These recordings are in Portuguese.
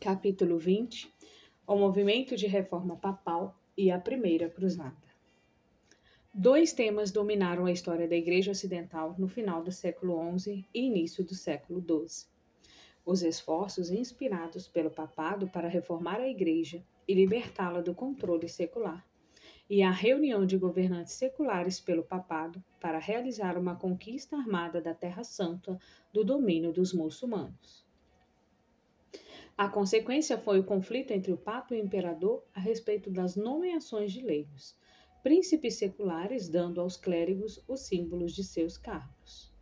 Capítulo 20. O movimento de reforma papal e a Primeira Cruzada. Dois temas dominaram a história da Igreja Ocidental no final do século XI e início do século XII. Os esforços inspirados pelo papado para reformar a Igreja e libertá-la do controle secular, e a reunião de governantes seculares pelo papado para realizar uma conquista armada da Terra Santa do domínio dos muçulmanos. A consequência foi o conflito entre o Papa e o Imperador a respeito das nomeações de leigos, príncipes seculares dando aos clérigos os símbolos de seus cargos.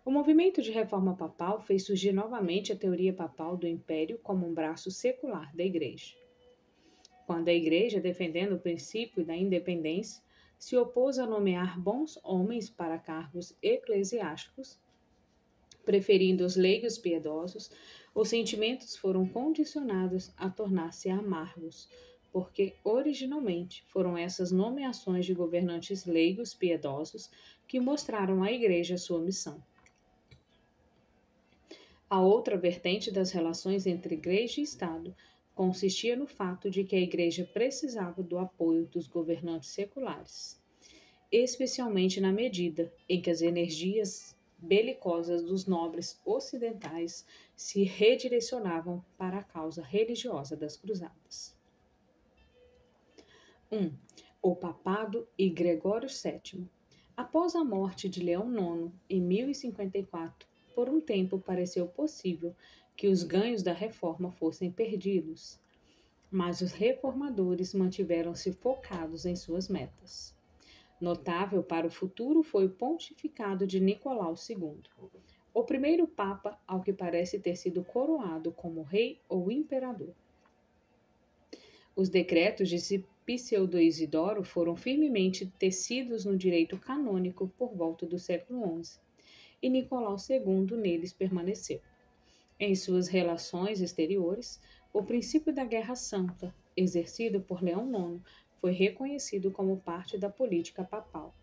O movimento de reforma papal fez surgir novamente a teoria papal do império como um braço secular da Igreja. Quando a Igreja, defendendo o princípio da independência, se opôs a nomear bons homens para cargos eclesiásticos, preferindo os leigos piedosos, os sentimentos foram condicionados a tornar-se amargos, porque originalmente foram essas nomeações de governantes leigos piedosos que mostraram à Igreja sua missão. A outra vertente das relações entre Igreja e Estado consistia no fato de que a Igreja precisava do apoio dos governantes seculares, especialmente na medida em que as energias belicosas dos nobres ocidentais se redirecionavam para a causa religiosa das cruzadas. 1. O Papado e Gregório VII. Após a morte de Leão IX, em 1054, por um tempo pareceu possível que os ganhos da reforma fossem perdidos, mas os reformadores mantiveram-se focados em suas metas. Notável para o futuro foi o pontificado de Nicolau II, o primeiro papa ao que parece ter sido coroado como rei ou imperador. Os decretos de Pseudo-Isidoro foram firmemente tecidos no direito canônico por volta do século XI, e Nicolau II neles permaneceu. Em suas relações exteriores, o princípio da Guerra Santa, exercido por Leão IX, foi reconhecido como parte da política papal.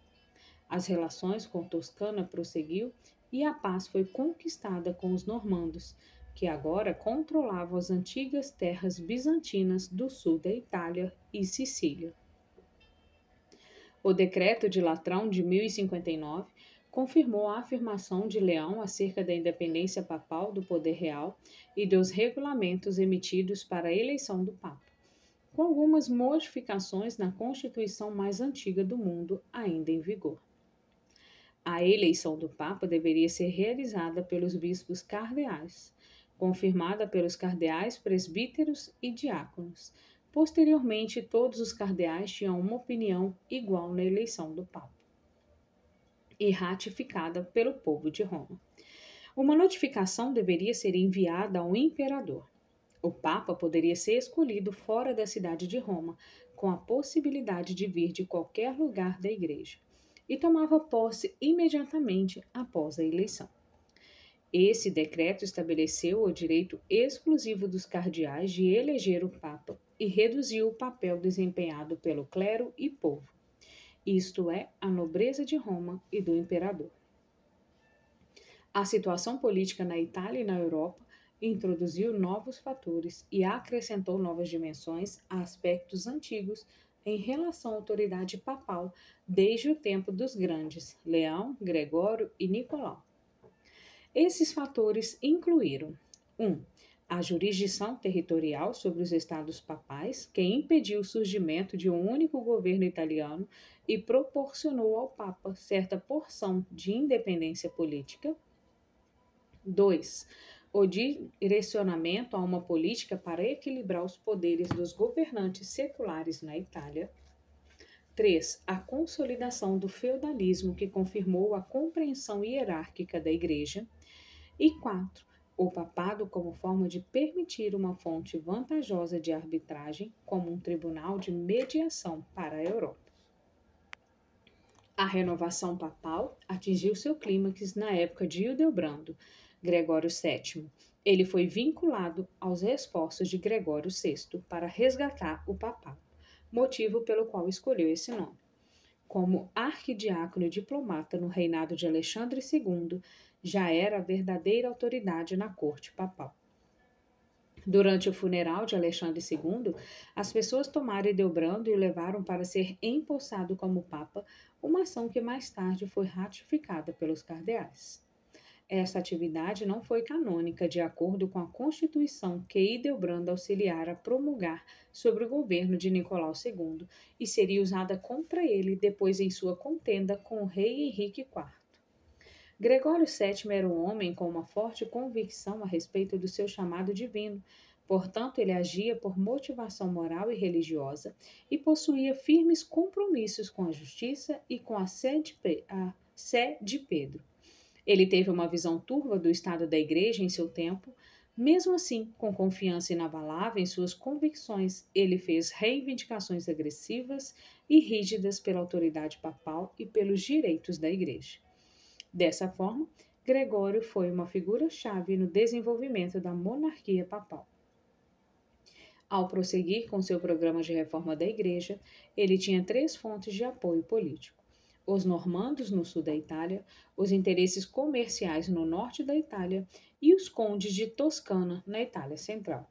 As relações com Toscana prosseguiu e a paz foi conquistada com os normandos, que agora controlavam as antigas terras bizantinas do sul da Itália e Sicília. O decreto de Latrão de 1059 confirmou a afirmação de Leão acerca da independência papal do poder real e dos regulamentos emitidos para a eleição do Papa, com algumas modificações na Constituição mais antiga do mundo ainda em vigor. A eleição do Papa deveria ser realizada pelos bispos cardeais, confirmada pelos cardeais presbíteros e diáconos. Posteriormente, todos os cardeais tinham uma opinião igual na eleição do Papa, e ratificada pelo povo de Roma. Uma notificação deveria ser enviada ao imperador. O Papa poderia ser escolhido fora da cidade de Roma, com a possibilidade de vir de qualquer lugar da Igreja, e tomava posse imediatamente após a eleição. Esse decreto estabeleceu o direito exclusivo dos cardeais de eleger o Papa e reduziu o papel desempenhado pelo clero e povo, isto é, a nobreza de Roma e do imperador. A situação política na Itália e na Europa introduziu novos fatores e acrescentou novas dimensões a aspectos antigos em relação à autoridade papal desde o tempo dos grandes, Leão, Gregório e Nicolau. Esses fatores incluíram 1. A jurisdição territorial sobre os estados papais, que impediu o surgimento de um único governo italiano e proporcionou ao Papa certa porção de independência política. 2. O direcionamento a uma política para equilibrar os poderes dos governantes seculares na Itália. 3. A consolidação do feudalismo, que confirmou a compreensão hierárquica da Igreja. E 4. O papado como forma de permitir uma fonte vantajosa de arbitragem, como um tribunal de mediação para a Europa. A renovação papal atingiu seu clímax na época de Hildebrando, Gregório VII. Ele foi vinculado aos esforços de Gregório VI para resgatar o papado, motivo pelo qual escolheu esse nome. Como arquidiácono e diplomata no reinado de Alexandre II, já era a verdadeira autoridade na corte papal. Durante o funeral de Alexandre II, as pessoas tomaram Hildebrando e o levaram para ser empossado como Papa, uma ação que mais tarde foi ratificada pelos cardeais. Essa atividade não foi canônica de acordo com a Constituição que Hildebrando auxiliara a promulgar sobre o governo de Nicolau II e seria usada contra ele depois em sua contenda com o rei Henrique IV. Gregório VII era um homem com uma forte convicção a respeito do seu chamado divino, portanto, ele agia por motivação moral e religiosa e possuía firmes compromissos com a justiça e com a sé de Pedro. Ele teve uma visão turva do estado da Igreja em seu tempo. Mesmo assim, com confiança inabalável em suas convicções, ele fez reivindicações agressivas e rígidas pela autoridade papal e pelos direitos da Igreja. Dessa forma, Gregório foi uma figura-chave no desenvolvimento da monarquia papal. Ao prosseguir com seu programa de reforma da Igreja, ele tinha 3 fontes de apoio político: os normandos no sul da Itália, os interesses comerciais no norte da Itália e os condes de Toscana na Itália central.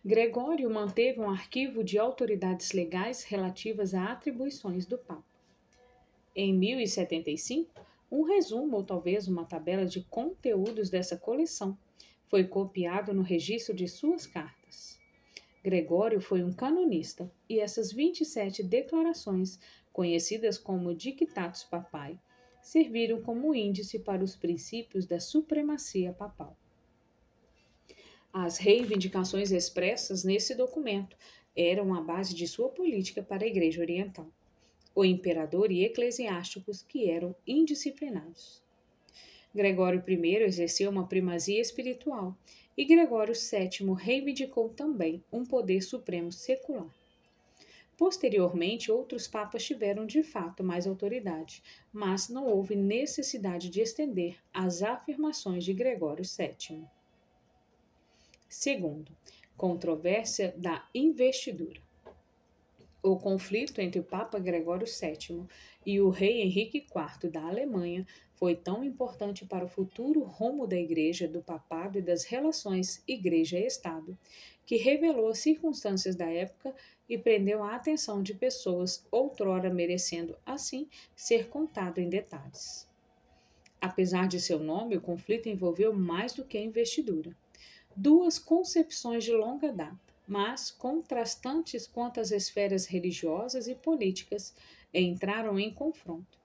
Gregório manteve um arquivo de autoridades legais relativas a atribuições do Papa. Em 1075, um resumo ou talvez uma tabela de conteúdos dessa coleção foi copiado no registro de suas cartas. Gregório foi um canonista e essas 27 declarações, conhecidas como Dictatus Papae, serviram como índice para os princípios da supremacia papal. As reivindicações expressas nesse documento eram a base de sua política para a Igreja Oriental, o imperador e eclesiásticos que eram indisciplinados. Gregório I exerceu uma primazia espiritual e Gregório VII reivindicou também um poder supremo secular. Posteriormente, outros papas tiveram de fato mais autoridade, mas não houve necessidade de estender as afirmações de Gregório VII. Segundo, controvérsia da investidura. O conflito entre o Papa Gregório VII e o rei Henrique IV da Alemanha foi tão importante para o futuro rumo da Igreja, do Papado e das relações Igreja-Estado, que revelou as circunstâncias da época e prendeu a atenção de pessoas outrora merecendo, assim, ser contado em detalhes. Apesar de seu nome, o conflito envolveu mais do que a investidura. 2 concepções de longa data, mas contrastantes quanto às esferas religiosas e políticas, entraram em confronto.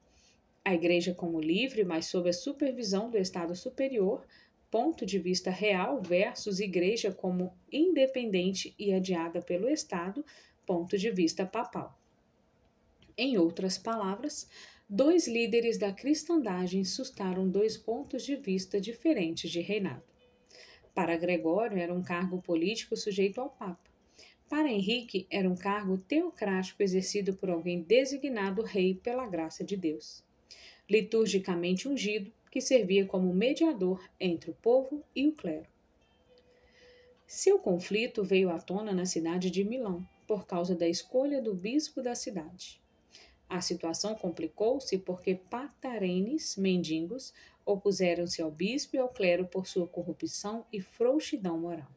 A Igreja como livre, mas sob a supervisão do Estado superior, ponto de vista real versus Igreja como independente e adiada pelo Estado, ponto de vista papal. Em outras palavras, 2 líderes da cristandade sustaram 2 pontos de vista diferentes de reinado. Para Gregório, era um cargo político sujeito ao Papa. Para Henrique, era um cargo teocrático exercido por alguém designado rei pela graça de Deus, liturgicamente ungido, que servia como mediador entre o povo e o clero. Seu conflito veio à tona na cidade de Milão, por causa da escolha do bispo da cidade. A situação complicou-se porque patarenes, mendigos, opuseram-se ao bispo e ao clero por sua corrupção e frouxidão moral.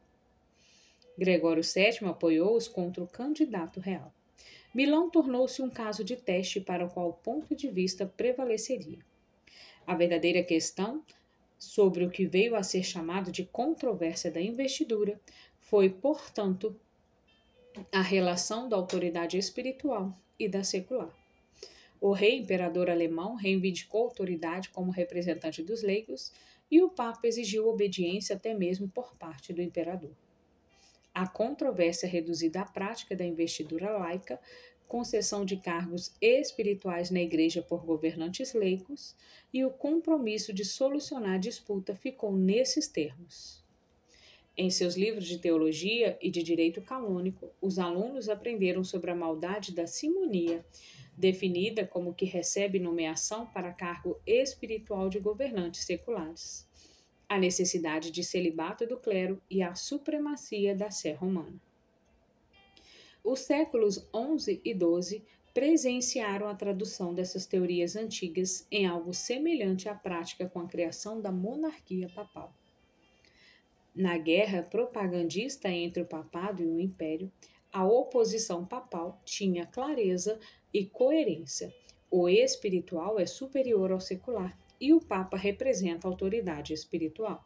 Gregório VII apoiou-os contra o candidato real. Milão tornou-se um caso de teste para o qual o ponto de vista prevaleceria. A verdadeira questão sobre o que veio a ser chamado de controvérsia da investidura foi, portanto, a relação da autoridade espiritual e da secular. O rei imperador alemão reivindicou autoridade como representante dos leigos e o Papa exigiu obediência até mesmo por parte do imperador. A controvérsia reduzida à prática da investidura laica, concessão de cargos espirituais na Igreja por governantes leigos e o compromisso de solucionar a disputa ficou nesses termos. Em seus livros de teologia e de direito canônico, os alunos aprenderam sobre a maldade da simonia, definida como que recebe nomeação para cargo espiritual de governantes seculares, a necessidade de celibato do clero e a supremacia da sé romana. Os séculos XI e XII presenciaram a tradução dessas teorias antigas em algo semelhante à prática com a criação da monarquia papal. Na guerra propagandista entre o papado e o império, a oposição papal tinha clareza e coerência. O espiritual é superior ao secular e o papa representa a autoridade espiritual.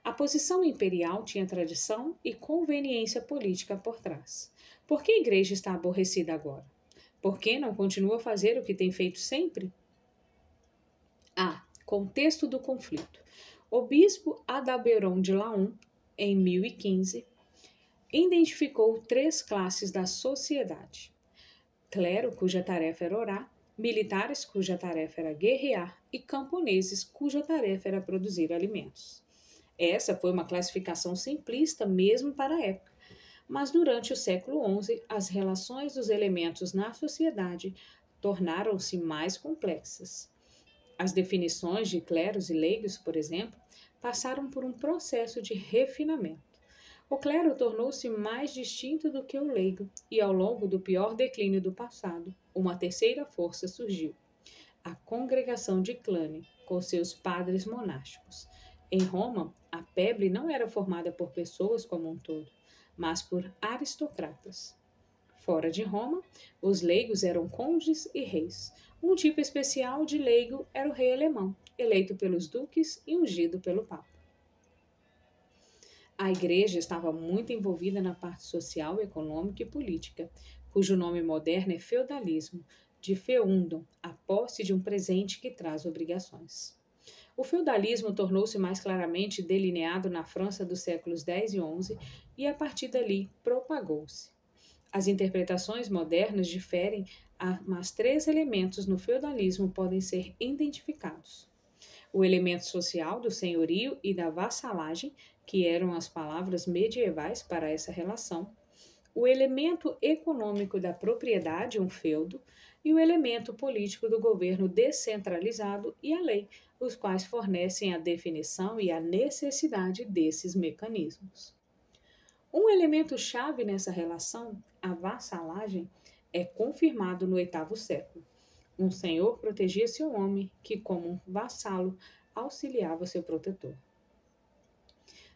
A posição imperial tinha tradição e conveniência política por trás. Por que a igreja está aborrecida agora? Por que não continua a fazer o que tem feito sempre? A. Contexto do conflito. O bispo Adalberón de Laon, em 1015, identificou três classes da sociedade: clero, cuja tarefa era orar, militares, cuja tarefa era guerrear, e camponeses, cuja tarefa era produzir alimentos. Essa foi uma classificação simplista mesmo para a época, mas durante o século XI, as relações dos elementos na sociedade tornaram-se mais complexas. As definições de cleros e leigos, por exemplo, passaram por um processo de refinamento. O clero tornou-se mais distinto do que o leigo, e ao longo do pior declínio do passado, uma terceira força surgiu: a congregação de Cluny, com seus padres monásticos. Em Roma, a plebe não era formada por pessoas como um todo, mas por aristocratas. Fora de Roma, os leigos eram condes e reis. Um tipo especial de leigo era o rei alemão, eleito pelos duques e ungido pelo papa. A igreja estava muito envolvida na parte social, econômica e política, cujo nome moderno é feudalismo, de feundum, a posse de um presente que traz obrigações. O feudalismo tornou-se mais claramente delineado na França dos séculos X e XI e, a partir dali, propagou-se. As interpretações modernas diferem, mas três elementos no feudalismo podem ser identificados: o elemento social do senhorio e da vassalagem, que eram as palavras medievais para essa relação, o elemento econômico da propriedade, um feudo, e o elemento político do governo descentralizado e a lei, os quais fornecem a definição e a necessidade desses mecanismos. Um elemento-chave nessa relação, a vassalagem, é confirmado no oitavo século. Um senhor protegia seu homem, que, como um vassalo, auxiliava seu protetor.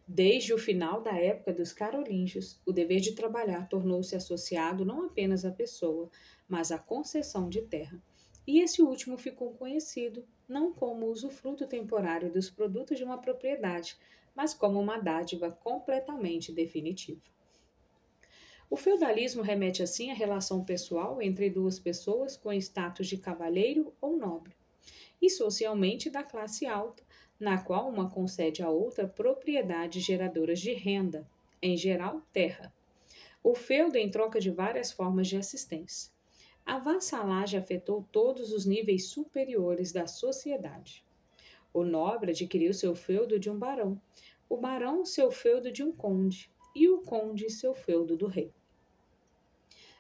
Desde o final da época dos carolíngios, o dever de trabalhar tornou-se associado não apenas à pessoa, mas à concessão de terra. E esse último ficou conhecido não como usufruto temporário dos produtos de uma propriedade, mas como uma dádiva completamente definitiva. O feudalismo remete assim à relação pessoal entre duas pessoas com status de cavalheiro ou nobre, e socialmente da classe alta, na qual uma concede à outra propriedades geradoras de renda, em geral terra. O feudo em troca de várias formas de assistência. A vassalagem afetou todos os níveis superiores da sociedade. O nobre adquiriu seu feudo de um barão, o barão seu feudo de um conde, e o conde seu feudo do rei.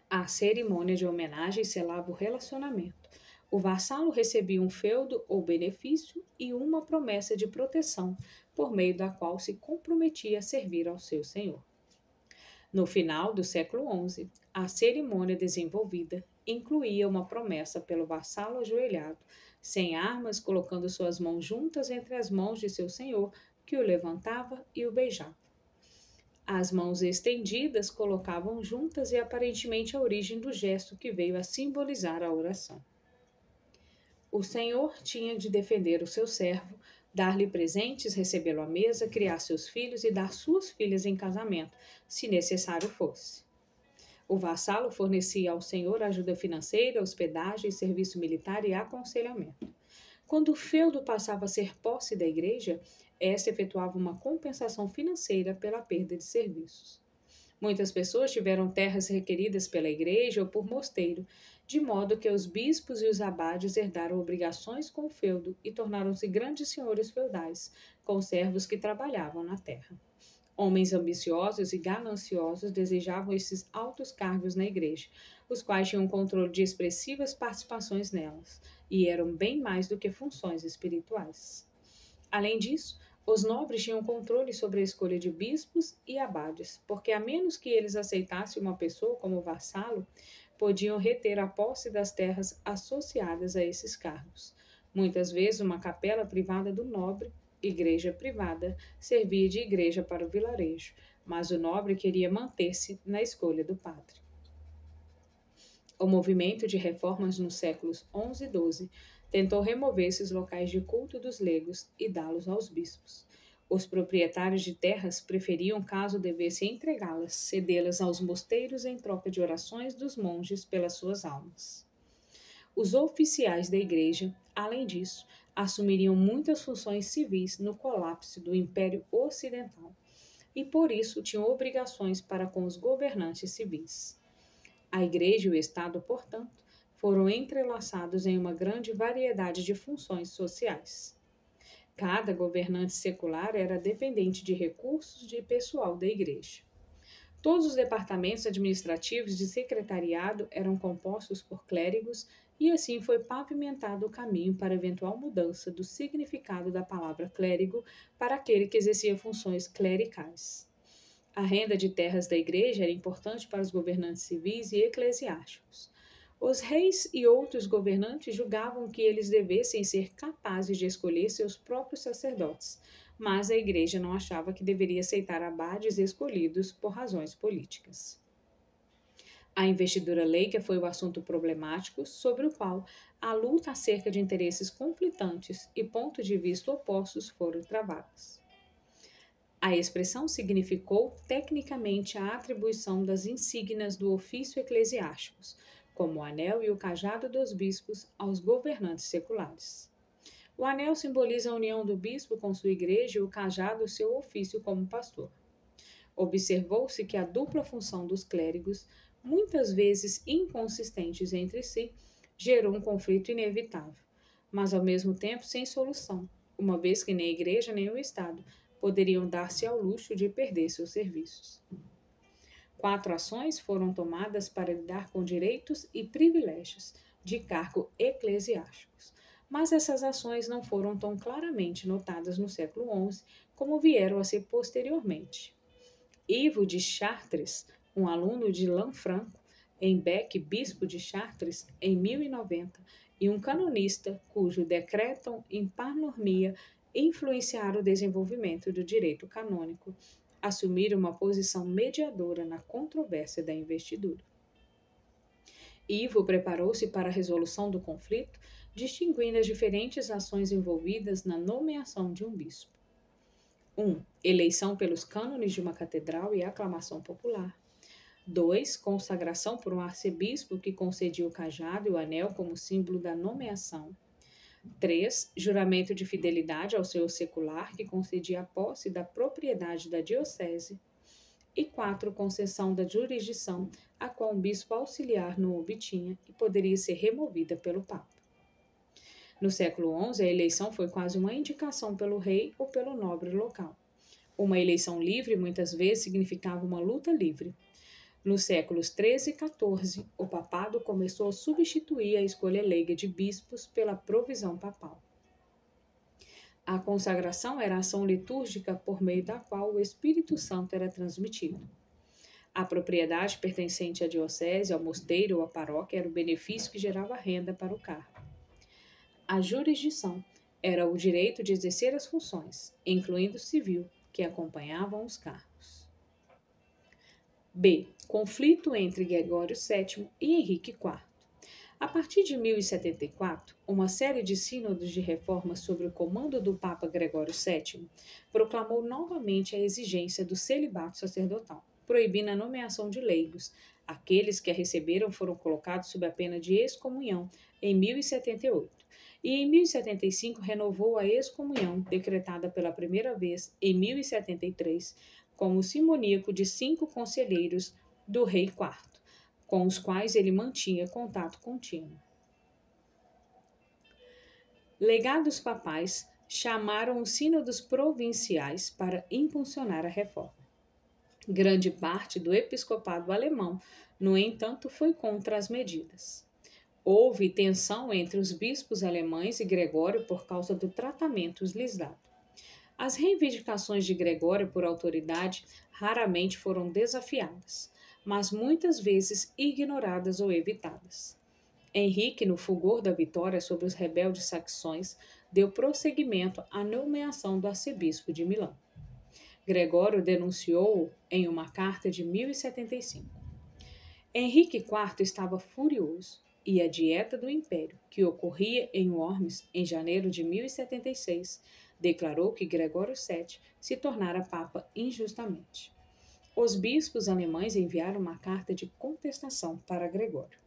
A cerimônia de homenagem selava o relacionamento. O vassalo recebia um feudo ou benefício e uma promessa de proteção, por meio da qual se comprometia a servir ao seu senhor. No final do século XI, a cerimônia desenvolvida incluía uma promessa pelo vassalo ajoelhado, sem armas, colocando suas mãos juntas entre as mãos de seu senhor, que o levantava e o beijava. As mãos estendidas colocavam juntas e aparentemente a origem do gesto que veio a simbolizar a oração. O Senhor tinha de defender o seu servo, dar-lhe presentes, recebê-lo à mesa, criar seus filhos e dar suas filhas em casamento, se necessário fosse. O vassalo fornecia ao Senhor ajuda financeira, hospedagem, serviço militar e aconselhamento. Quando o feudo passava a ser posse da igreja, esta efetuava uma compensação financeira pela perda de serviços. Muitas pessoas tiveram terras requeridas pela igreja ou por mosteiro, de modo que os bispos e os abades herdaram obrigações com o feudo e tornaram-se grandes senhores feudais, com servos que trabalhavam na terra. Homens ambiciosos e gananciosos desejavam esses altos cargos na igreja, os quais tinham controle de expressivas participações nelas, e eram bem mais do que funções espirituais. Além disso, os nobres tinham controle sobre a escolha de bispos e abades, porque a menos que eles aceitassem uma pessoa como vassalo, podiam reter a posse das terras associadas a esses cargos. Muitas vezes, uma capela privada do nobre igreja privada, servia de igreja para o vilarejo, mas o nobre queria manter-se na escolha do padre. O movimento de reformas nos séculos XI e XII tentou remover esses locais de culto dos leigos e dá-los aos bispos. Os proprietários de terras preferiam, caso devessem entregá-las, cedê-las aos mosteiros em troca de orações dos monges pelas suas almas. Os oficiais da igreja, além disso, assumiriam muitas funções civis no colapso do Império Ocidental e, por isso, tinham obrigações para com os governantes civis. A igreja e o Estado, portanto, foram entrelaçados em uma grande variedade de funções sociais. Cada governante secular era dependente de recursos de pessoal da igreja. Todos os departamentos administrativos de secretariado eram compostos por clérigos e assim foi pavimentado o caminho para a eventual mudança do significado da palavra clérigo para aquele que exercia funções clericais. A renda de terras da igreja era importante para os governantes civis e eclesiásticos. Os reis e outros governantes julgavam que eles devessem ser capazes de escolher seus próprios sacerdotes, mas a igreja não achava que deveria aceitar abades escolhidos por razões políticas. A investidura leiga foi o assunto problemático sobre o qual a luta acerca de interesses conflitantes e pontos de vista opostos foram travadas. A expressão significou tecnicamente a atribuição das insígnias do ofício eclesiásticos, como o anel e o cajado dos bispos, aos governantes seculares. O anel simboliza a união do bispo com sua igreja e o cajado seu ofício como pastor. Observou-se que a dupla função dos clérigos, muitas vezes inconsistentes entre si, gerou um conflito inevitável, mas ao mesmo tempo sem solução, uma vez que nem a igreja nem o Estado poderiam dar-se ao luxo de perder seus serviços. 4 ações foram tomadas para lidar com direitos e privilégios de cargo eclesiásticos, mas essas ações não foram tão claramente notadas no século XI como vieram a ser posteriormente. Ivo de Chartres, um aluno de Lanfranco, em Bec, bispo de Chartres, em 1090, e um canonista cujo decretum in panormia influenciaram o desenvolvimento do direito canônico, assumiram uma posição mediadora na controvérsia da investidura. Ivo preparou-se para a resolução do conflito, distinguindo as diferentes ações envolvidas na nomeação de um bispo. 1. Eleição pelos cânones de uma catedral e aclamação popular. 2. Consagração por um arcebispo que concedia o cajado e o anel como símbolo da nomeação. 3. Juramento de fidelidade ao seu secular, que concedia a posse da propriedade da diocese. E 4. Concessão da jurisdição, a qual um bispo auxiliar não obtinha e poderia ser removida pelo Papa. No século XI, a eleição foi quase uma indicação pelo rei ou pelo nobre local. Uma eleição livre muitas vezes significava uma luta livre. Nos séculos XIII e XIV, o papado começou a substituir a escolha leiga de bispos pela provisão papal. A consagração era a ação litúrgica por meio da qual o Espírito Santo era transmitido. A propriedade pertencente à diocese, ao mosteiro ou à paróquia era o benefício que gerava renda para o cargo. A jurisdição era o direito de exercer as funções, incluindo o civil, que acompanhavam os cargos. B. Conflito entre Gregório VII e Henrique IV. A partir de 1074, uma série de sínodos de reforma sob o comando do Papa Gregório VII proclamou novamente a exigência do celibato sacerdotal, proibindo a nomeação de leigos. Aqueles que a receberam foram colocados sob a pena de excomunhão em 1078 e em 1075 renovou a excomunhão decretada pela primeira vez em 1073 como simoníaco de 5 conselheiros do rei IV, com os quais ele mantinha contato contínuo. Legados papais chamaram os sínodos provinciais para impulsionar a reforma. Grande parte do episcopado alemão, no entanto, foi contra as medidas. Houve tensão entre os bispos alemães e Gregório por causa do tratamento lhes dado. As reivindicações de Gregório por autoridade raramente foram desafiadas, mas muitas vezes ignoradas ou evitadas. Henrique, no fulgor da vitória sobre os rebeldes saxões, deu prosseguimento à nomeação do arcebispo de Milão. Gregório denunciou-o em uma carta de 1075. Henrique IV estava furioso e a dieta do império, que ocorria em Worms em janeiro de 1076, declarou que Gregório VII se tornara papa injustamente. Os bispos alemães enviaram uma carta de contestação para Gregório.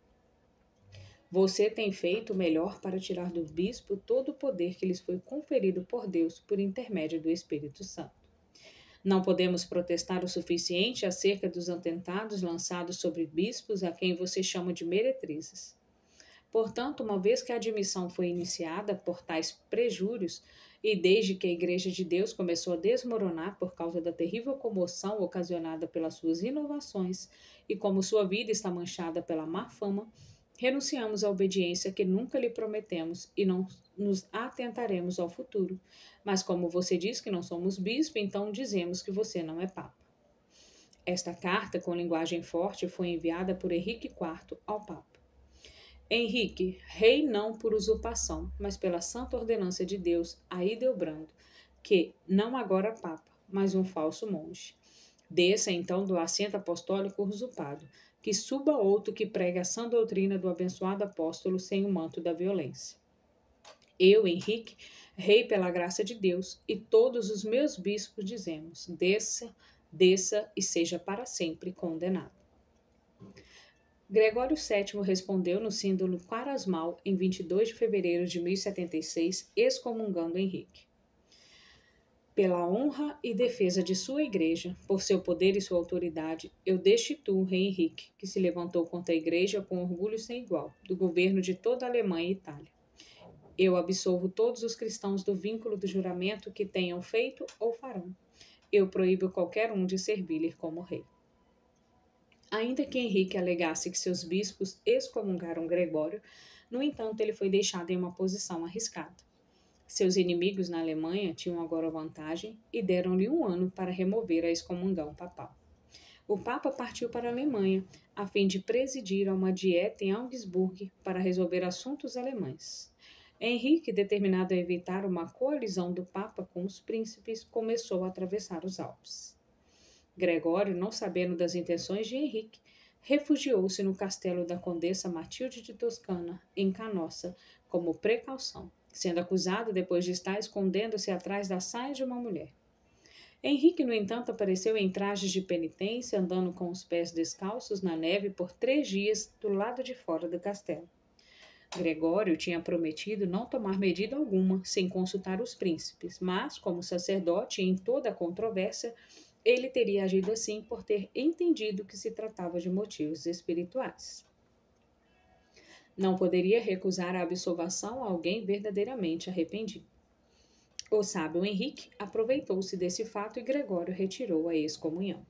Você tem feito o melhor para tirar do bispo todo o poder que lhes foi conferido por Deus por intermédio do Espírito Santo. Não podemos protestar o suficiente acerca dos atentados lançados sobre bispos a quem você chama de meretrizes. Portanto, uma vez que a admissão foi iniciada por tais prejúrios, e desde que a Igreja de Deus começou a desmoronar por causa da terrível comoção ocasionada pelas suas inovações, e como sua vida está manchada pela má fama, renunciamos à obediência que nunca lhe prometemos e não nos atentaremos ao futuro. Mas como você diz que não somos bispo, então dizemos que você não é papa. Esta carta, com linguagem forte, foi enviada por Henrique IV ao papa. Henrique, rei não por usurpação, mas pela santa ordenança de Deus, a Hildebrando, que, não agora papa, mas um falso monge. Desça então do assento apostólico usurpado, que suba outro que pregue a sã doutrina do abençoado apóstolo sem o manto da violência. Eu, Henrique, rei pela graça de Deus, e todos os meus bispos dizemos, desça e seja para sempre condenado. Gregório VII respondeu no sínodo quaresmal em 22 de fevereiro de 1076, excomungando Henrique. Pela honra e defesa de sua igreja, por seu poder e sua autoridade, eu destituo o rei Henrique, que se levantou contra a igreja com orgulho sem igual, do governo de toda a Alemanha e Itália. Eu absolvo todos os cristãos do vínculo do juramento que tenham feito ou farão. Eu proíbo qualquer um de servir-lhe como rei. Ainda que Henrique alegasse que seus bispos excomungaram Gregório, no entanto, ele foi deixado em uma posição arriscada. Seus inimigos na Alemanha tinham agora vantagem e deram-lhe 1 ano para remover a excomungão papal. O Papa partiu para a Alemanha, a fim de presidir a uma dieta em Augsburg para resolver assuntos alemães. Henrique, determinado a evitar uma coalizão do Papa com os príncipes, começou a atravessar os Alpes. Gregório, não sabendo das intenções de Henrique, refugiou-se no castelo da condessa Matilde de Toscana, em Canossa, como precaução, sendo acusado depois de estar escondendo-se atrás da saia de uma mulher. Henrique, no entanto, apareceu em trajes de penitência, andando com os pés descalços na neve por 3 dias do lado de fora do castelo. Gregório tinha prometido não tomar medida alguma sem consultar os príncipes, mas, como sacerdote em toda a controvérsia, ele teria agido assim por ter entendido que se tratava de motivos espirituais. Não poderia recusar a absolvação a alguém verdadeiramente arrependido. O sábio Henrique aproveitou-se desse fato e Gregório retirou a excomunhão.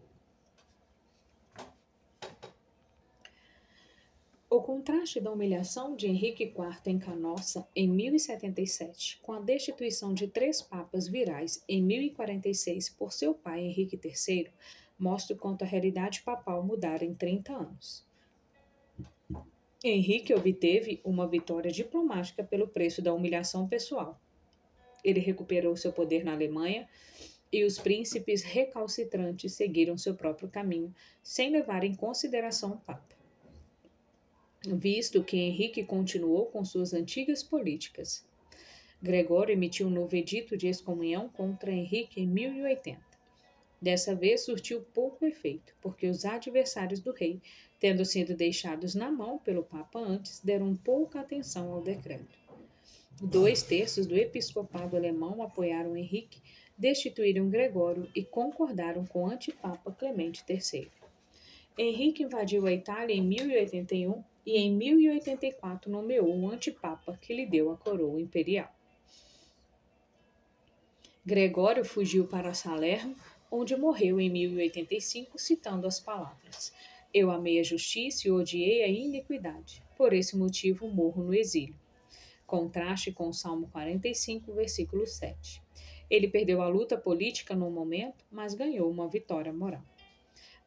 O contraste da humilhação de Henrique IV em Canossa em 1077 com a destituição de 3 papas virais em 1046 por seu pai Henrique III mostra o quanto a realidade papal mudara em 30 anos. Henrique obteve uma vitória diplomática pelo preço da humilhação pessoal. Ele recuperou seu poder na Alemanha e os príncipes recalcitrantes seguiram seu próprio caminho, sem levar em consideração o Papa. Visto que Henrique continuou com suas antigas políticas. Gregório emitiu um novo edito de excomunhão contra Henrique em 1080. Dessa vez surtiu pouco efeito, porque os adversários do rei, tendo sido deixados na mão pelo Papa antes, deram pouca atenção ao decreto. 2/3 do episcopado alemão apoiaram Henrique, destituíram Gregório e concordaram com o antipapa Clemente III. Henrique invadiu a Itália em 1081 e em 1084 nomeou um antipapa que lhe deu a coroa imperial. Gregório fugiu para Salerno, onde morreu em 1085, citando as palavras: Eu amei a justiça e odiei a iniquidade. Por esse motivo morro no exílio. Contraste com o Salmo 45, versículo 7. Ele perdeu a luta política no momento, mas ganhou uma vitória moral.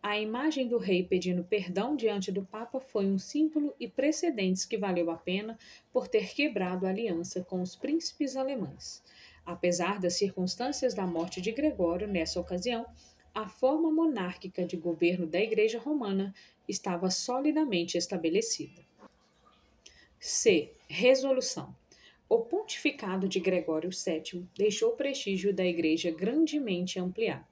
A imagem do rei pedindo perdão diante do Papa foi um símbolo e precedentes que valeu a pena por ter quebrado a aliança com os príncipes alemães. Apesar das circunstâncias da morte de Gregório nessa ocasião, a forma monárquica de governo da Igreja Romana estava solidamente estabelecida. C. Resolução. O pontificado de Gregório VII deixou o prestígio da Igreja grandemente ampliado,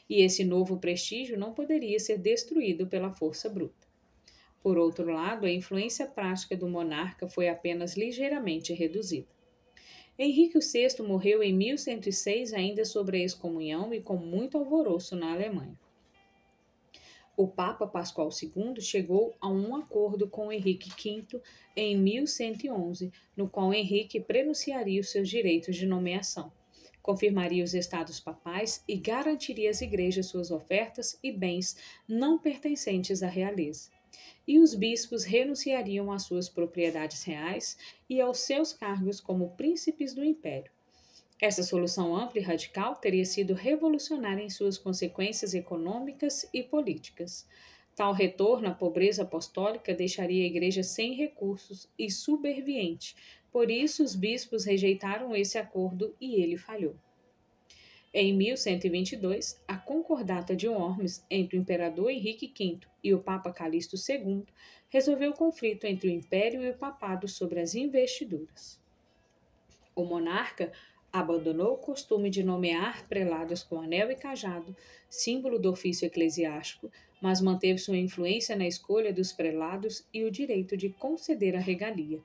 e esse novo prestígio não poderia ser destruído pela força bruta. Por outro lado, a influência prática do monarca foi apenas ligeiramente reduzida. Henrique VI morreu em 1106 ainda sobre a excomunhão e com muito alvoroço na Alemanha. O Papa Pascoal II chegou a um acordo com Henrique V em 1111, no qual Henrique prenunciaria os seus direitos de nomeação, confirmaria os estados papais e garantiria às igrejas suas ofertas e bens não pertencentes à realeza. E os bispos renunciariam às suas propriedades reais e aos seus cargos como príncipes do império. Essa solução ampla e radical teria sido revolucionária em suas consequências econômicas e políticas. Tal retorno à pobreza apostólica deixaria a Igreja sem recursos e subserviente. Por isso, os bispos rejeitaram esse acordo e ele falhou. Em 1122, a Concordata de Worms entre o imperador Henrique V e o Papa Calixto II resolveu o conflito entre o Império e o Papado sobre as investiduras. O monarca abandonou o costume de nomear prelados com anel e cajado, símbolo do ofício eclesiástico, mas manteve sua influência na escolha dos prelados e o direito de conceder a regalia,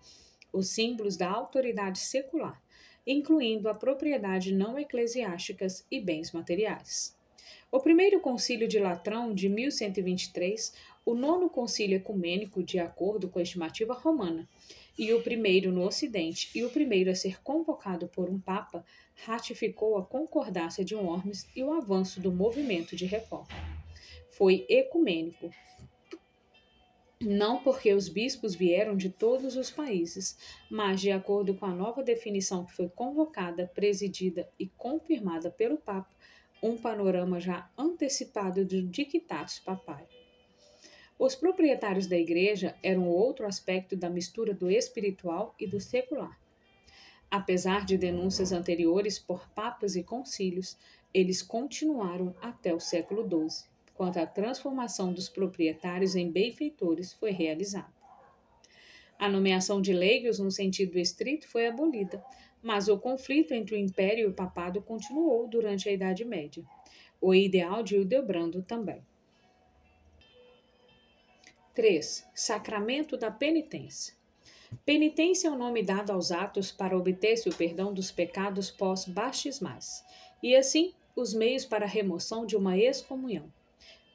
os símbolos da autoridade secular, incluindo a propriedade não eclesiásticas e bens materiais. O primeiro concílio de Latrão, de 1123, o nono concílio ecumênico, de acordo com a estimativa romana, e o primeiro no Ocidente e o primeiro a ser convocado por um Papa, ratificou a concordância de Worms e o avanço do movimento de reforma. Foi ecumênico, não porque os bispos vieram de todos os países, mas de acordo com a nova definição que foi convocada, presidida e confirmada pelo Papa, um panorama já antecipado do dictatus papai. Os proprietários da igreja eram outro aspecto da mistura do espiritual e do secular. Apesar de denúncias anteriores por papas e concílios, eles continuaram até o século XII, quando a transformação dos proprietários em benfeitores foi realizada. A nomeação de leigos no sentido estrito foi abolida, mas o conflito entre o império e o papado continuou durante a Idade Média. O ideal de Hildebrando também. 3. Sacramento da penitência. Penitência é o nome dado aos atos para obter-se o perdão dos pecados pós-batismais, e assim os meios para a remoção de uma excomunhão.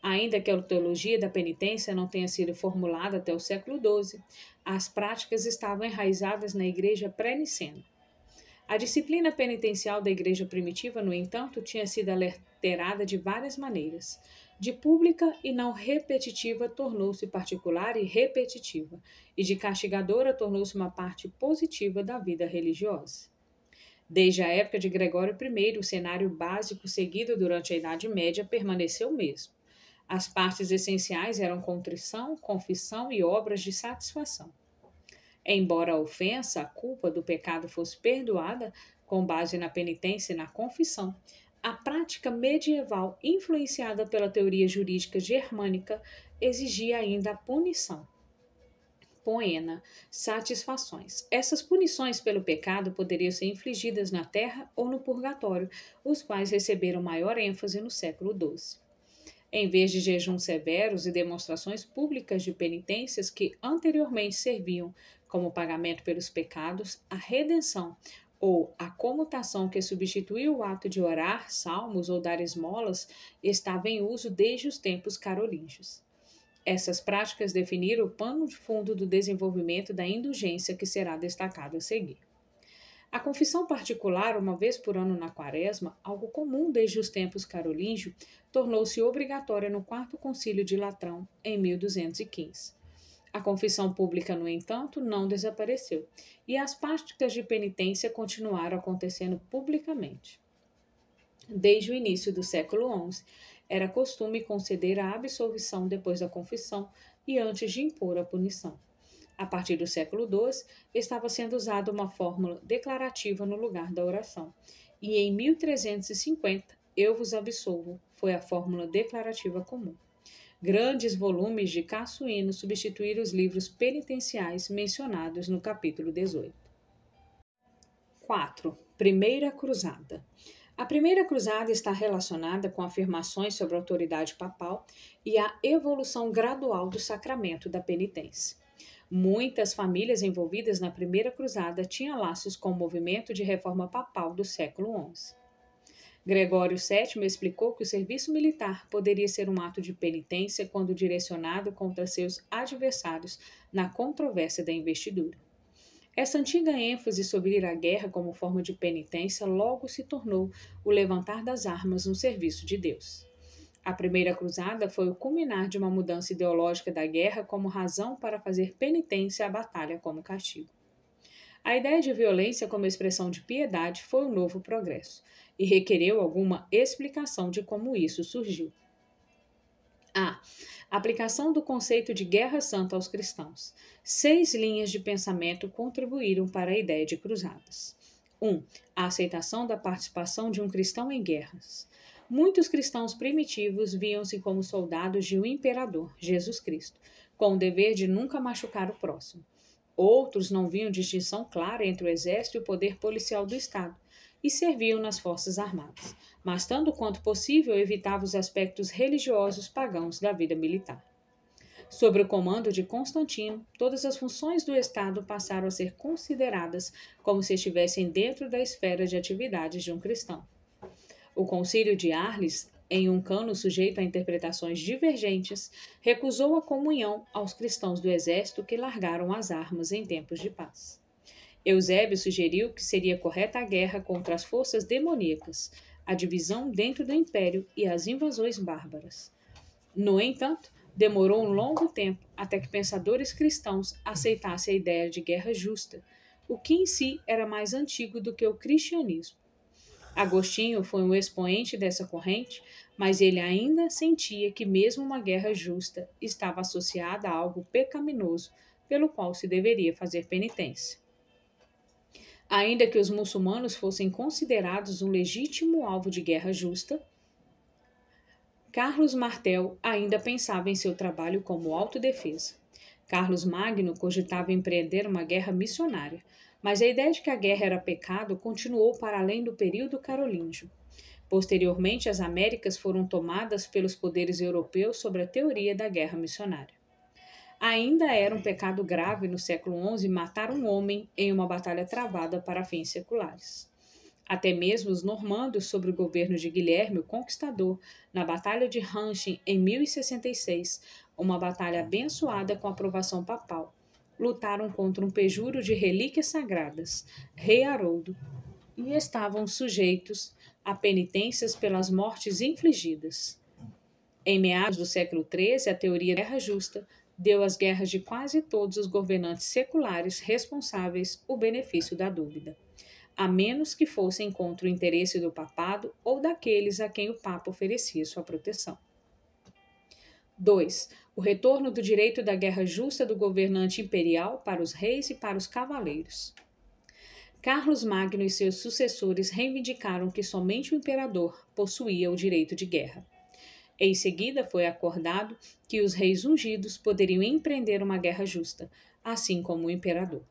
Ainda que a teologia da penitência não tenha sido formulada até o século XII, as práticas estavam enraizadas na igreja pré-nicena. A disciplina penitencial da igreja primitiva, no entanto, tinha sido alterada de várias maneiras. De pública e não repetitiva tornou-se particular e repetitiva, e de castigadora tornou-se uma parte positiva da vida religiosa. Desde a época de Gregório I, o cenário básico seguido durante a Idade Média permaneceu o mesmo. As partes essenciais eram contrição, confissão e obras de satisfação. Embora a ofensa, a culpa do pecado fosse perdoada com base na penitência e na confissão, a prática medieval, influenciada pela teoria jurídica germânica, exigia ainda a punição. Poena, satisfações. Essas punições pelo pecado poderiam ser infligidas na terra ou no purgatório, os quais receberam maior ênfase no século XII. Em vez de jejuns severos e demonstrações públicas de penitências que anteriormente serviam como pagamento pelos pecados, a redenção ou a comutação que substituiu o ato de orar, salmos ou dar esmolas estava em uso desde os tempos carolíngios. Essas práticas definiram o pano de fundo do desenvolvimento da indulgência que será destacado a seguir. A confissão particular, uma vez por ano na quaresma, algo comum desde os tempos carolíngios, tornou-se obrigatória no Quarto Concílio de Latrão, em 1215. A confissão pública, no entanto, não desapareceu, e as práticas de penitência continuaram acontecendo publicamente. Desde o início do século XI, era costume conceder a absolvição depois da confissão e antes de impor a punição. A partir do século XII, estava sendo usada uma fórmula declarativa no lugar da oração, e em 1350, eu vos absolvo, foi a fórmula declarativa comum. Grandes volumes de Cassuíno substituíram os livros penitenciais mencionados no capítulo 18. 4. Primeira Cruzada. A Primeira Cruzada está relacionada com afirmações sobre a autoridade papal e a evolução gradual do sacramento da penitência. Muitas famílias envolvidas na Primeira Cruzada tinham laços com o movimento de reforma papal do século XI. Gregório VII explicou que o serviço militar poderia ser um ato de penitência quando direcionado contra seus adversários na controvérsia da investidura. Essa antiga ênfase sobre ir à guerra como forma de penitência logo se tornou o levantar das armas no serviço de Deus. A Primeira Cruzada foi o culminar de uma mudança ideológica da guerra como razão para fazer penitência à batalha como castigo. A ideia de violência como expressão de piedade foi um novo progresso e requereu alguma explicação de como isso surgiu. A aplicação do conceito de guerra santa aos cristãos. 6 linhas de pensamento contribuíram para a ideia de cruzadas. 1. A aceitação da participação de um cristão em guerras. Muitos cristãos primitivos viam-se como soldados de um imperador, Jesus Cristo, com o dever de nunca machucar o próximo. Outros não viam distinção clara entre o exército e o poder policial do Estado e serviam nas forças armadas, mas tanto quanto possível evitavam os aspectos religiosos pagãos da vida militar. Sob o comando de Constantino, todas as funções do Estado passaram a ser consideradas como se estivessem dentro da esfera de atividades de um cristão. O Concílio de Arles, em um cano sujeito a interpretações divergentes, recusou a comunhão aos cristãos do exército que largaram as armas em tempos de paz. Eusébio sugeriu que seria correta a guerra contra as forças demoníacas, a divisão dentro do império e as invasões bárbaras. No entanto, demorou um longo tempo até que pensadores cristãos aceitassem a ideia de guerra justa, o que em si era mais antigo do que o cristianismo. Agostinho foi um expoente dessa corrente, mas ele ainda sentia que mesmo uma guerra justa estava associada a algo pecaminoso pelo qual se deveria fazer penitência. Ainda que os muçulmanos fossem considerados um legítimo alvo de guerra justa, Carlos Martel ainda pensava em seu trabalho como autodefesa. Carlos Magno cogitava empreender uma guerra missionária, mas a ideia de que a guerra era pecado continuou para além do período carolíngio. Posteriormente, as Américas foram tomadas pelos poderes europeus sobre a teoria da guerra missionária. Ainda era um pecado grave no século XI matar um homem em uma batalha travada para fins seculares. Até mesmo os normandos, sob o governo de Guilherme o Conquistador, na Batalha de Ranchin em 1066, uma batalha abençoada com aprovação papal, lutaram contra um pejuro de relíquias sagradas, rei Haroldo, e estavam sujeitos a penitências pelas mortes infligidas. Em meados do século XIII, a teoria da guerra justa deu às guerras de quase todos os governantes seculares responsáveis o benefício da dúvida, a menos que fossem contra o interesse do papado ou daqueles a quem o papa oferecia sua proteção. 2. O retorno do direito da guerra justa do governante imperial para os reis e para os cavaleiros. Carlos Magno e seus sucessores reivindicaram que somente o imperador possuía o direito de guerra. Em seguida, foi acordado que os reis ungidos poderiam empreender uma guerra justa, assim como o imperador.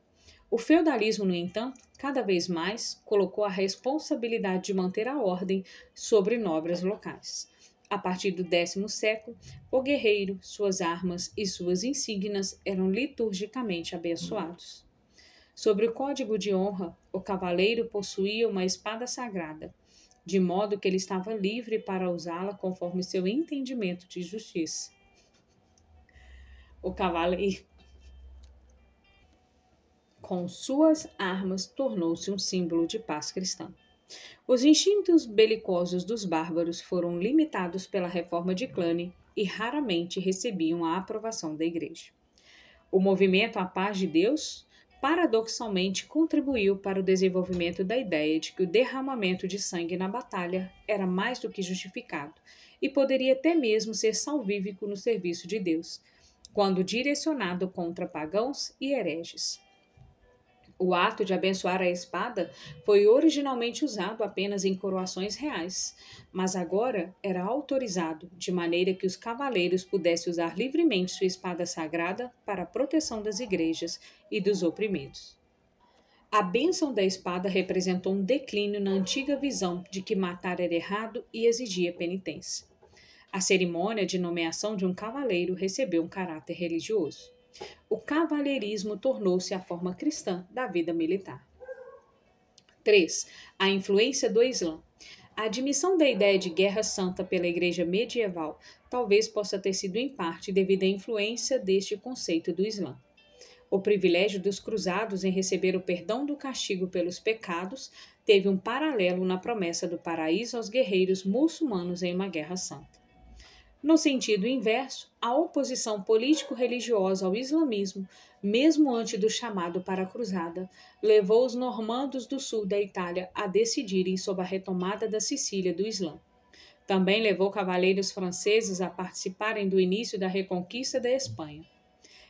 O feudalismo, no entanto, cada vez mais colocou a responsabilidade de manter a ordem sobre nobres locais. A partir do 10º século, o guerreiro, suas armas e suas insígnias eram liturgicamente abençoados. Sobre o código de honra, o cavaleiro possuía uma espada sagrada, de modo que ele estava livre para usá-la conforme seu entendimento de justiça. O cavaleiro, com suas armas, tornou-se um símbolo de paz cristã. Os instintos belicosos dos bárbaros foram limitados pela reforma de Cluny e raramente recebiam a aprovação da Igreja. O movimento à paz de Deus, paradoxalmente, contribuiu para o desenvolvimento da ideia de que o derramamento de sangue na batalha era mais do que justificado e poderia até mesmo ser salvífico no serviço de Deus, quando direcionado contra pagãos e hereges. O ato de abençoar a espada foi originalmente usado apenas em coroações reais, mas agora era autorizado, de maneira que os cavaleiros pudessem usar livremente sua espada sagrada para a proteção das igrejas e dos oprimidos. A bênção da espada representou um declínio na antiga visão de que matar era errado e exigia penitência. A cerimônia de nomeação de um cavaleiro recebeu um caráter religioso. O cavalheirismo tornou-se a forma cristã da vida militar. 3. A influência do Islã. A admissão da ideia de guerra santa pela Igreja medieval talvez possa ter sido em parte devido à influência deste conceito do Islã. O privilégio dos cruzados em receber o perdão do castigo pelos pecados teve um paralelo na promessa do paraíso aos guerreiros muçulmanos em uma guerra santa. No sentido inverso, a oposição político-religiosa ao islamismo, mesmo antes do chamado para a cruzada, levou os normandos do sul da Itália a decidirem sobre a retomada da Sicília do Islã. Também levou cavaleiros franceses a participarem do início da reconquista da Espanha.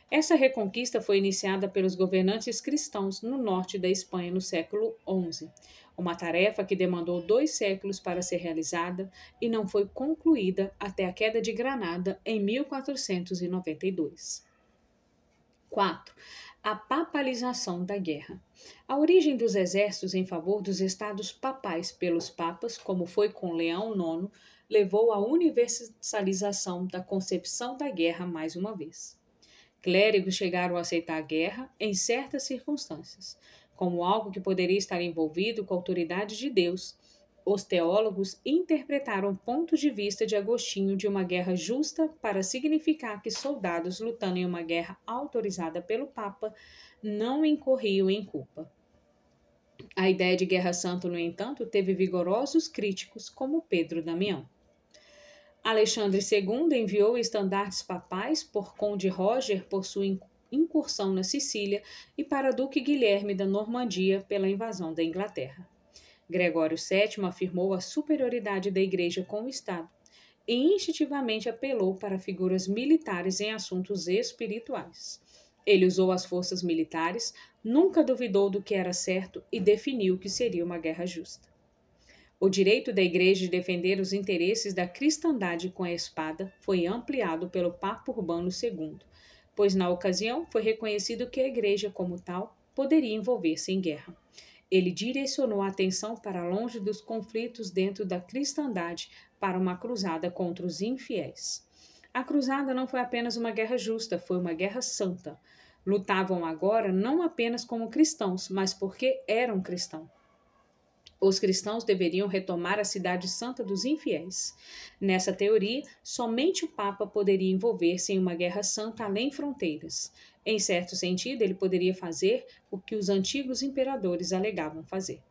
Essa reconquista foi iniciada pelos governantes cristãos no norte da Espanha no século XI, uma tarefa que demandou 2 séculos para ser realizada e não foi concluída até a queda de Granada em 1492. 4. A papalização da guerra. A origem dos exércitos em favor dos estados papais pelos papas, como foi com Leão IX, levou à universalização da concepção da guerra mais uma vez. Clérigos chegaram a aceitar a guerra em certas circunstâncias, como algo que poderia estar envolvido com a autoridade de Deus. Os teólogos interpretaram pontos de vista de Agostinho de uma guerra justa para significar que soldados lutando em uma guerra autorizada pelo Papa não incorriam em culpa. A ideia de guerra santa, no entanto, teve vigorosos críticos como Pedro Damião. Alexandre II enviou estandartes papais por Conde Roger por sua incursão na Sicília e para Duque Guilherme da Normandia pela invasão da Inglaterra. Gregório VII afirmou a superioridade da Igreja com o Estado e instintivamente apelou para figuras militares em assuntos espirituais. Ele usou as forças militares, nunca duvidou do que era certo e definiu que seria uma guerra justa. O direito da Igreja de defender os interesses da cristandade com a espada foi ampliado pelo Papa Urbano II, pois na ocasião foi reconhecido que a Igreja, como tal, poderia envolver-se em guerra. Ele direcionou a atenção para longe dos conflitos dentro da cristandade para uma cruzada contra os infiéis. A cruzada não foi apenas uma guerra justa, foi uma guerra santa. Lutavam agora não apenas como cristãos, mas porque eram cristãos. Os cristãos deveriam retomar a cidade santa dos infiéis. Nessa teoria, somente o Papa poderia envolver-se em uma guerra santa além fronteiras. Em certo sentido, ele poderia fazer o que os antigos imperadores alegavam fazer.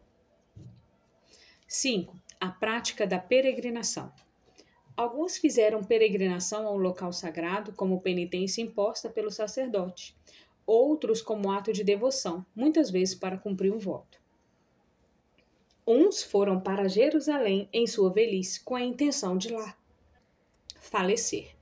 5. A prática da peregrinação. Alguns fizeram peregrinação ao local sagrado como penitência imposta pelo sacerdote, outros como ato de devoção, muitas vezes para cumprir um voto. Uns foram para Jerusalém em sua velhice com a intenção de lá falecer.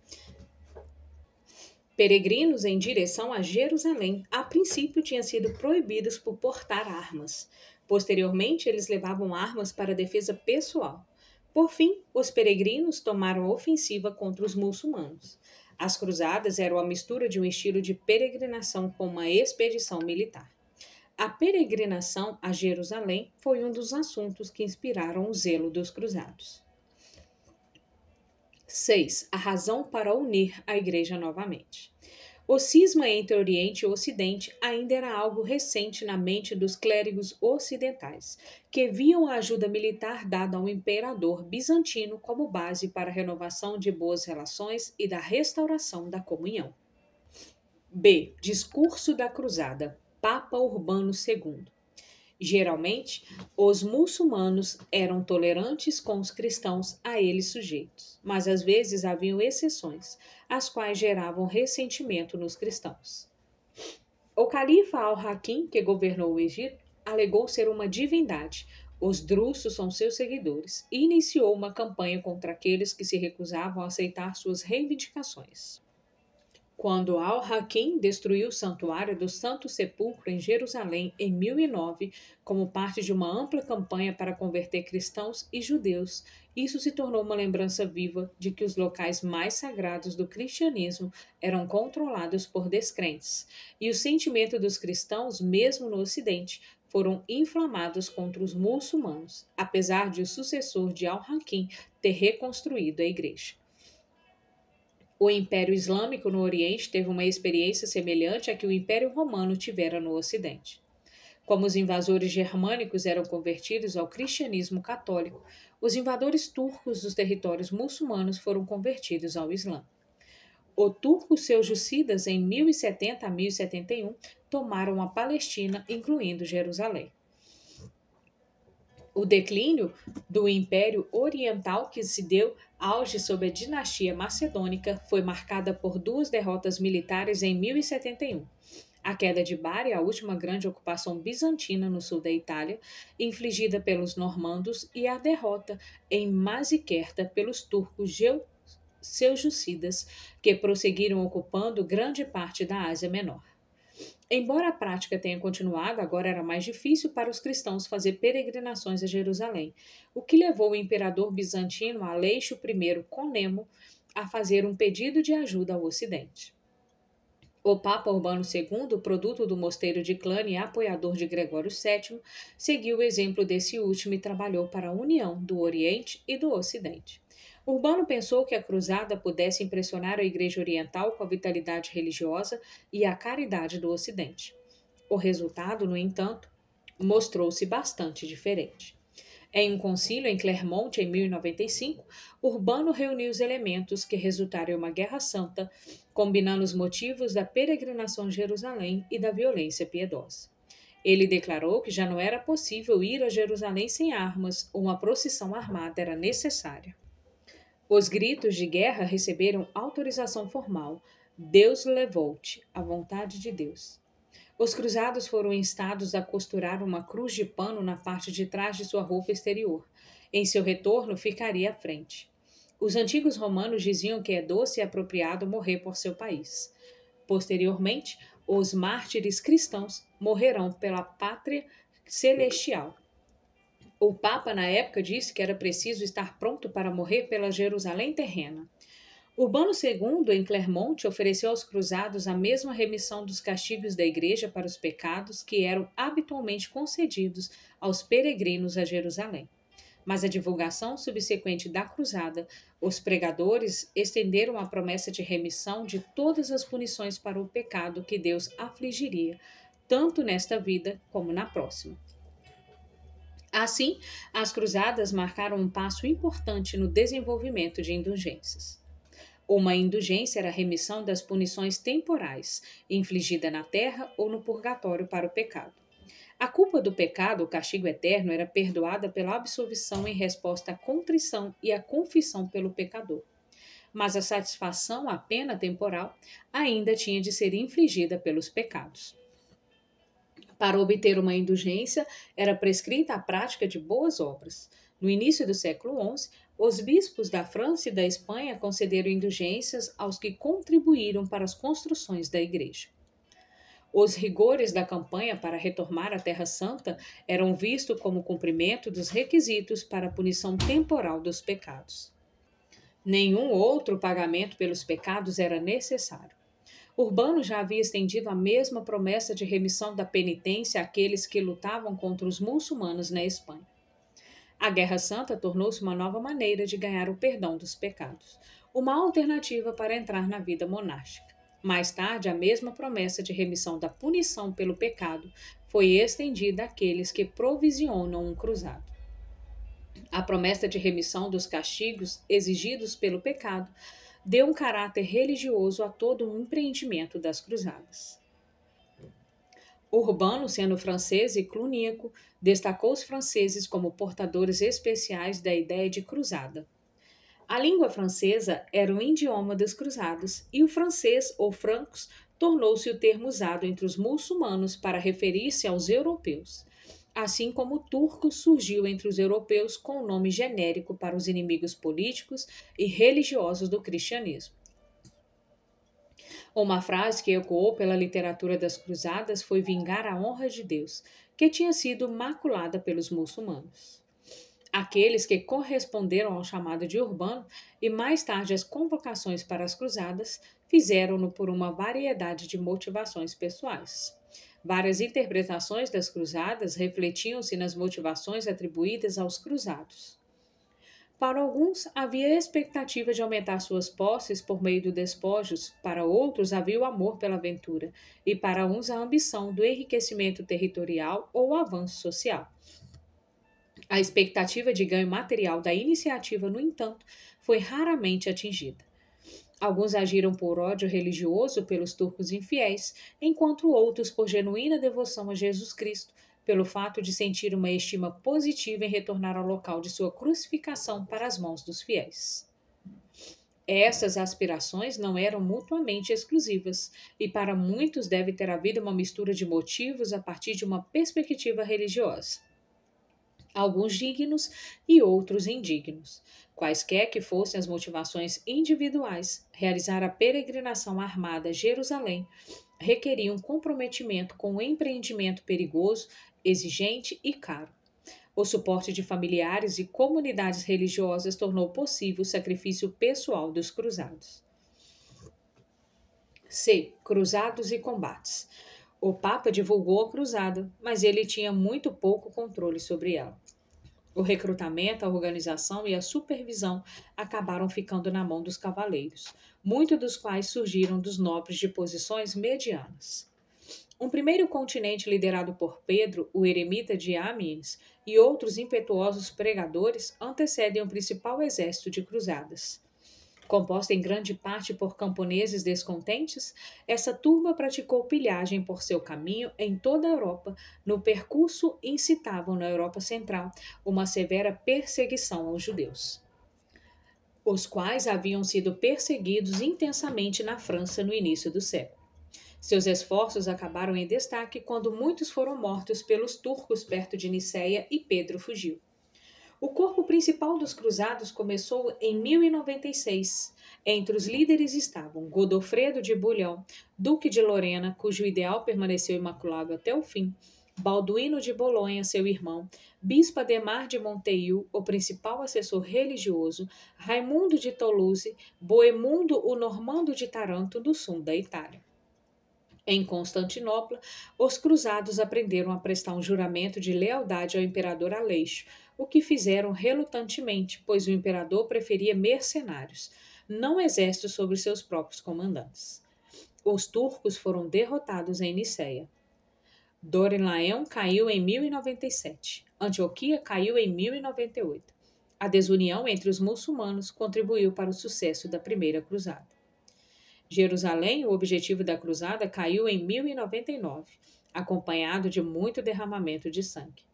Peregrinos em direção a Jerusalém, a princípio tinham sido proibidos por portar armas. Posteriormente, eles levavam armas para defesa pessoal. Por fim, os peregrinos tomaram a ofensiva contra os muçulmanos. As cruzadas eram a mistura de um estilo de peregrinação com uma expedição militar. A peregrinação a Jerusalém foi um dos assuntos que inspiraram o zelo dos cruzados. 6. A razão para unir a Igreja novamente. O cisma entre Oriente e Ocidente ainda era algo recente na mente dos clérigos ocidentais, que viam a ajuda militar dada ao imperador bizantino como base para a renovação de boas relações e da restauração da comunhão. B. Discurso da Cruzada. Papa Urbano II. Geralmente, os muçulmanos eram tolerantes com os cristãos a eles sujeitos, mas às vezes haviam exceções, as quais geravam ressentimento nos cristãos. O califa Al-Hakim, que governou o Egito, alegou ser uma divindade, Os drusos são seus seguidores, e iniciou uma campanha contra aqueles que se recusavam a aceitar suas reivindicações. Quando Al-Hakim destruiu o santuário do Santo Sepulcro em Jerusalém em 1009, como parte de uma ampla campanha para converter cristãos e judeus, isso se tornou uma lembrança viva de que os locais mais sagrados do cristianismo eram controlados por descrentes, e o sentimento dos cristãos, mesmo no Ocidente, foram inflamados contra os muçulmanos, apesar de o sucessor de Al-Hakim ter reconstruído a igreja. O Império Islâmico no Oriente teve uma experiência semelhante à que o Império Romano tivera no Ocidente. Como os invasores germânicos eram convertidos ao cristianismo católico, os invasores turcos dos territórios muçulmanos foram convertidos ao Islã. Os turcos seljúcidas, em 1070 a 1071, tomaram a Palestina, incluindo Jerusalém. O declínio do Império Oriental, que se deu auge sob a dinastia macedônica, foi marcada por duas derrotas militares em 1071. A queda de Bari, a última grande ocupação bizantina no sul da Itália, infligida pelos normandos, e a derrota em Maziquerta pelos turcos seljúcidas, que prosseguiram ocupando grande parte da Ásia Menor. Embora a prática tenha continuado, agora era mais difícil para os cristãos fazer peregrinações a Jerusalém, o que levou o imperador bizantino Aleixo I Comneno a fazer um pedido de ajuda ao Ocidente. O Papa Urbano II, produto do mosteiro de Cluny e apoiador de Gregório VII, seguiu o exemplo desse último e trabalhou para a união do Oriente e do Ocidente. Urbano pensou que a cruzada pudesse impressionar a Igreja Oriental com a vitalidade religiosa e a caridade do Ocidente. O resultado, no entanto, mostrou-se bastante diferente. Em um concílio em Clermont, em 1095, Urbano reuniu os elementos que resultaram em uma guerra santa, combinando os motivos da peregrinação a Jerusalém e da violência piedosa. Ele declarou que já não era possível ir a Jerusalém sem armas, ou uma procissão armada era necessária. Os gritos de guerra receberam autorização formal. Deus levou-te, a vontade de Deus. Os cruzados foram instados a costurar uma cruz de pano na parte de trás de sua roupa exterior. Em seu retorno, ficaria à frente. Os antigos romanos diziam que é doce e apropriado morrer por seu país. Posteriormente, os mártires cristãos morrerão pela pátria celestial. O Papa, na época, disse que era preciso estar pronto para morrer pela Jerusalém terrena. Urbano II, em Clermont, ofereceu aos cruzados a mesma remissão dos castigos da Igreja para os pecados que eram habitualmente concedidos aos peregrinos a Jerusalém. Mas a divulgação subsequente da cruzada, os pregadores estenderam a promessa de remissão de todas as punições para o pecado que Deus afligiria, tanto nesta vida como na próxima. Assim, as cruzadas marcaram um passo importante no desenvolvimento de indulgências. Uma indulgência era a remissão das punições temporais, infligida na terra ou no purgatório para o pecado. A culpa do pecado, o castigo eterno, era perdoada pela absolvição em resposta à contrição e à confissão pelo pecador. Mas a satisfação à pena temporal ainda tinha de ser infligida pelos pecados. Para obter uma indulgência, era prescrita a prática de boas obras. No início do século XI, os bispos da França e da Espanha concederam indulgências aos que contribuíram para as construções da igreja. Os rigores da campanha para retomar a Terra Santa eram vistos como cumprimento dos requisitos para a punição temporal dos pecados. Nenhum outro pagamento pelos pecados era necessário. Urbano já havia estendido a mesma promessa de remissão da penitência àqueles que lutavam contra os muçulmanos na Espanha. A Guerra Santa tornou-se uma nova maneira de ganhar o perdão dos pecados, uma alternativa para entrar na vida monástica. Mais tarde, a mesma promessa de remissão da punição pelo pecado foi estendida àqueles que provisionam um cruzado. A promessa de remissão dos castigos exigidos pelo pecado deu um caráter religioso a todo o empreendimento das cruzadas. Urbano, sendo francês e cluníaco, destacou os franceses como portadores especiais da ideia de cruzada. A língua francesa era o idioma dos cruzados e o francês ou francos tornou-se o termo usado entre os muçulmanos para referir-se aos europeus. assim como o turco surgiu entre os europeus com o nome genérico para os inimigos políticos e religiosos do cristianismo. Uma frase que ecoou pela literatura das cruzadas foi vingar a honra de Deus, que tinha sido maculada pelos muçulmanos. Aqueles que corresponderam ao chamado de Urbano e mais tarde às convocações para as cruzadas fizeram-no por uma variedade de motivações pessoais. Várias interpretações das cruzadas refletiam-se nas motivações atribuídas aos cruzados. Para alguns, havia a expectativa de aumentar suas posses por meio de despojos, para outros, havia o amor pela aventura, e para uns, a ambição do enriquecimento territorial ou o avanço social. A expectativa de ganho material da iniciativa, no entanto, foi raramente atingida. Alguns agiram por ódio religioso pelos turcos infiéis, enquanto outros por genuína devoção a Jesus Cristo, pelo fato de sentir uma estima positiva em retornar ao local de sua crucificação para as mãos dos fiéis. Essas aspirações não eram mutuamente exclusivas, e para muitos deve ter havido uma mistura de motivos a partir de uma perspectiva religiosa. Alguns dignos e outros indignos. Quaisquer que fossem as motivações individuais, realizar a peregrinação armada a Jerusalém requeria um comprometimento com um empreendimento perigoso, exigente e caro. O suporte de familiares e comunidades religiosas tornou possível o sacrifício pessoal dos cruzados. C. Cruzados e combates. O Papa divulgou a cruzada, mas ele tinha muito pouco controle sobre ela. O recrutamento, a organização e a supervisão acabaram ficando na mão dos cavaleiros, muitos dos quais surgiram dos nobres de posições medianas. Um primeiro continente liderado por Pedro, o eremita de Amiens, e outros impetuosos pregadores antecedem o principal exército de cruzadas. Composta em grande parte por camponeses descontentes, essa turma praticou pilhagem por seu caminho em toda a Europa. No percurso, incitavam na Europa Central uma severa perseguição aos judeus, os quais haviam sido perseguidos intensamente na França no início do século. Seus esforços acabaram em destaque quando muitos foram mortos pelos turcos perto de Niceia e Pedro fugiu. O corpo principal dos cruzados começou em 1096. Entre os líderes estavam Godofredo de Bouillon, duque de Lorena, cujo ideal permaneceu imaculado até o fim, Balduíno de Bolonha, seu irmão, Bispo Ademar de Monteil, o principal assessor religioso, Raimundo de Toulouse, Boemundo o Normando de Taranto, do sul da Itália. Em Constantinopla, os cruzados aprenderam a prestar um juramento de lealdade ao imperador Aleixo, o que fizeram relutantemente, pois o imperador preferia mercenários, não exércitos sobre seus próprios comandantes. Os turcos foram derrotados em Niceia. Doren-Laon caiu em 1097. Antioquia caiu em 1098. A desunião entre os muçulmanos contribuiu para o sucesso da primeira cruzada. Jerusalém, o objetivo da cruzada, caiu em 1099, acompanhado de muito derramamento de sangue.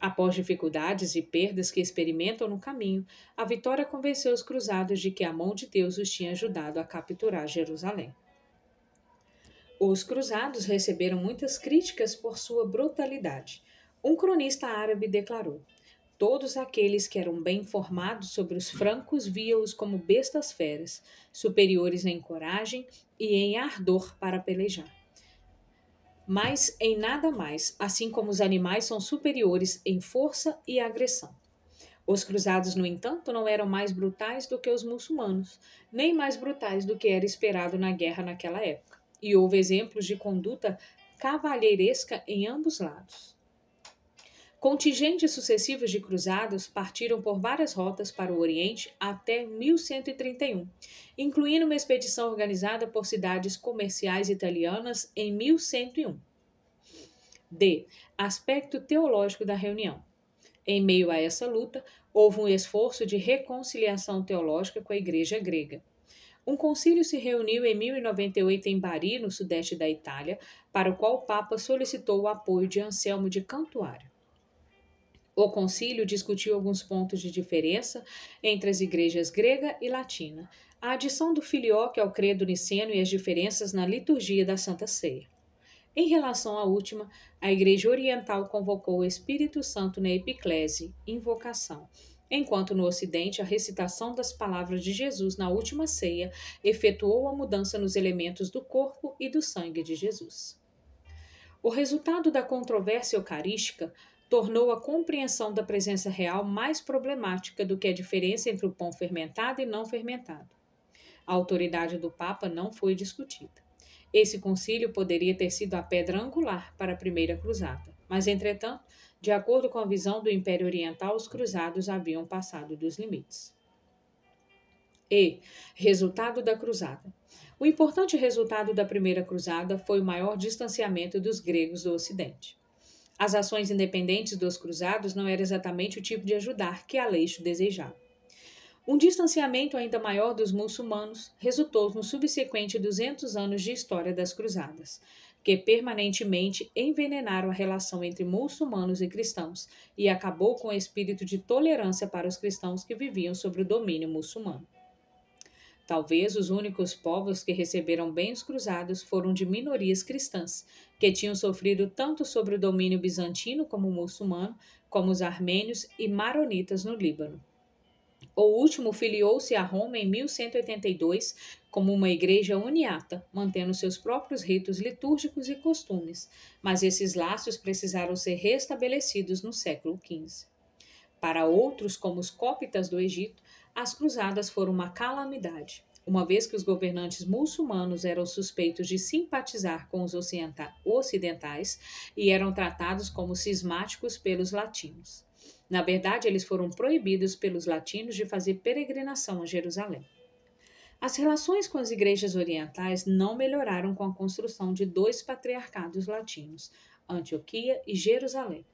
Após dificuldades e perdas que experimentam no caminho, a vitória convenceu os cruzados de que a mão de Deus os tinha ajudado a capturar Jerusalém. Os cruzados receberam muitas críticas por sua brutalidade. Um cronista árabe declarou: todos aqueles que eram bem informados sobre os francos viam-os como bestas feras, superiores em coragem e em ardor para pelejar. Mas em nada mais, assim como os animais são superiores em força e agressão. Os cruzados, no entanto, não eram mais brutais do que os muçulmanos, nem mais brutais do que era esperado na guerra naquela época, e houve exemplos de conduta cavalheiresca em ambos lados. Contingentes sucessivos de cruzados partiram por várias rotas para o Oriente até 1131, incluindo uma expedição organizada por cidades comerciais italianas em 1101. D. Aspecto teológico da reunião. Em meio a essa luta, houve um esforço de reconciliação teológica com a Igreja grega. Um concílio se reuniu em 1098 em Bari, no sudeste da Itália, para o qual o Papa solicitou o apoio de Anselmo de Cantuária. O concílio discutiu alguns pontos de diferença entre as igrejas grega e latina, a adição do filioque ao credo niceno e as diferenças na liturgia da Santa Ceia. Em relação à última, a Igreja Oriental convocou o Espírito Santo na epiclese, invocação, enquanto no Ocidente a recitação das palavras de Jesus na última ceia efetuou a mudança nos elementos do corpo e do sangue de Jesus. O resultado da controvérsia eucarística tornou a compreensão da presença real mais problemática do que a diferença entre o pão fermentado e não fermentado. A autoridade do Papa não foi discutida. Esse concílio poderia ter sido a pedra angular para a Primeira Cruzada, mas, entretanto, de acordo com a visão do Império Oriental, os cruzados haviam passado dos limites. Resultado da Cruzada. O importante resultado da Primeira Cruzada foi o maior distanciamento dos gregos do Ocidente. As ações independentes dos cruzados não era exatamente o tipo de ajudar que Aleixo desejava. Um distanciamento ainda maior dos muçulmanos resultou no subsequente 200 anos de história das cruzadas, que permanentemente envenenaram a relação entre muçulmanos e cristãos e acabou com o espírito de tolerância para os cristãos que viviam sob o domínio muçulmano. Talvez os únicos povos que receberam bem os cruzados foram de minorias cristãs, que tinham sofrido tanto sob o domínio bizantino como muçulmano, como os armênios e maronitas no Líbano. O último filiou-se a Roma em 1182 como uma igreja uniata, mantendo seus próprios ritos litúrgicos e costumes, mas esses laços precisaram ser restabelecidos no século XV. Para outros, como os cóptas do Egito, as cruzadas foram uma calamidade, uma vez que os governantes muçulmanos eram suspeitos de simpatizar com os ocidentais e eram tratados como cismáticos pelos latinos. Na verdade, eles foram proibidos pelos latinos de fazer peregrinação a Jerusalém. As relações com as igrejas orientais não melhoraram com a construção de dois patriarcados latinos, Antioquia e Jerusalém.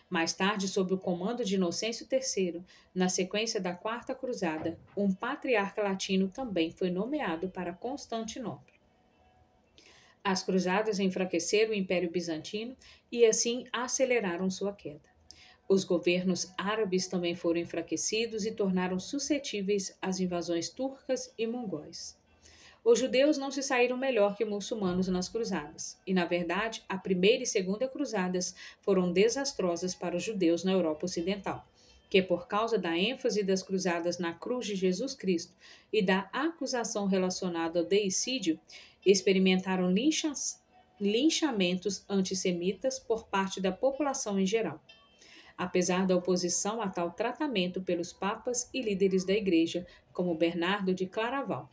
Mais tarde, sob o comando de Inocêncio III, na sequência da Quarta Cruzada, um patriarca latino também foi nomeado para Constantinopla. As cruzadas enfraqueceram o Império Bizantino e assim aceleraram sua queda. Os governos árabes também foram enfraquecidos e tornaram suscetíveis às invasões turcas e mongóis. Os judeus não se saíram melhor que muçulmanos nas cruzadas, e, na verdade, a primeira e segunda cruzadas foram desastrosas para os judeus na Europa Ocidental, que, por causa da ênfase das cruzadas na cruz de Jesus Cristo e da acusação relacionada ao deicídio, experimentaram linchamentos antissemitas por parte da população em geral. Apesar da oposição a tal tratamento pelos papas e líderes da Igreja, como Bernardo de Claraval.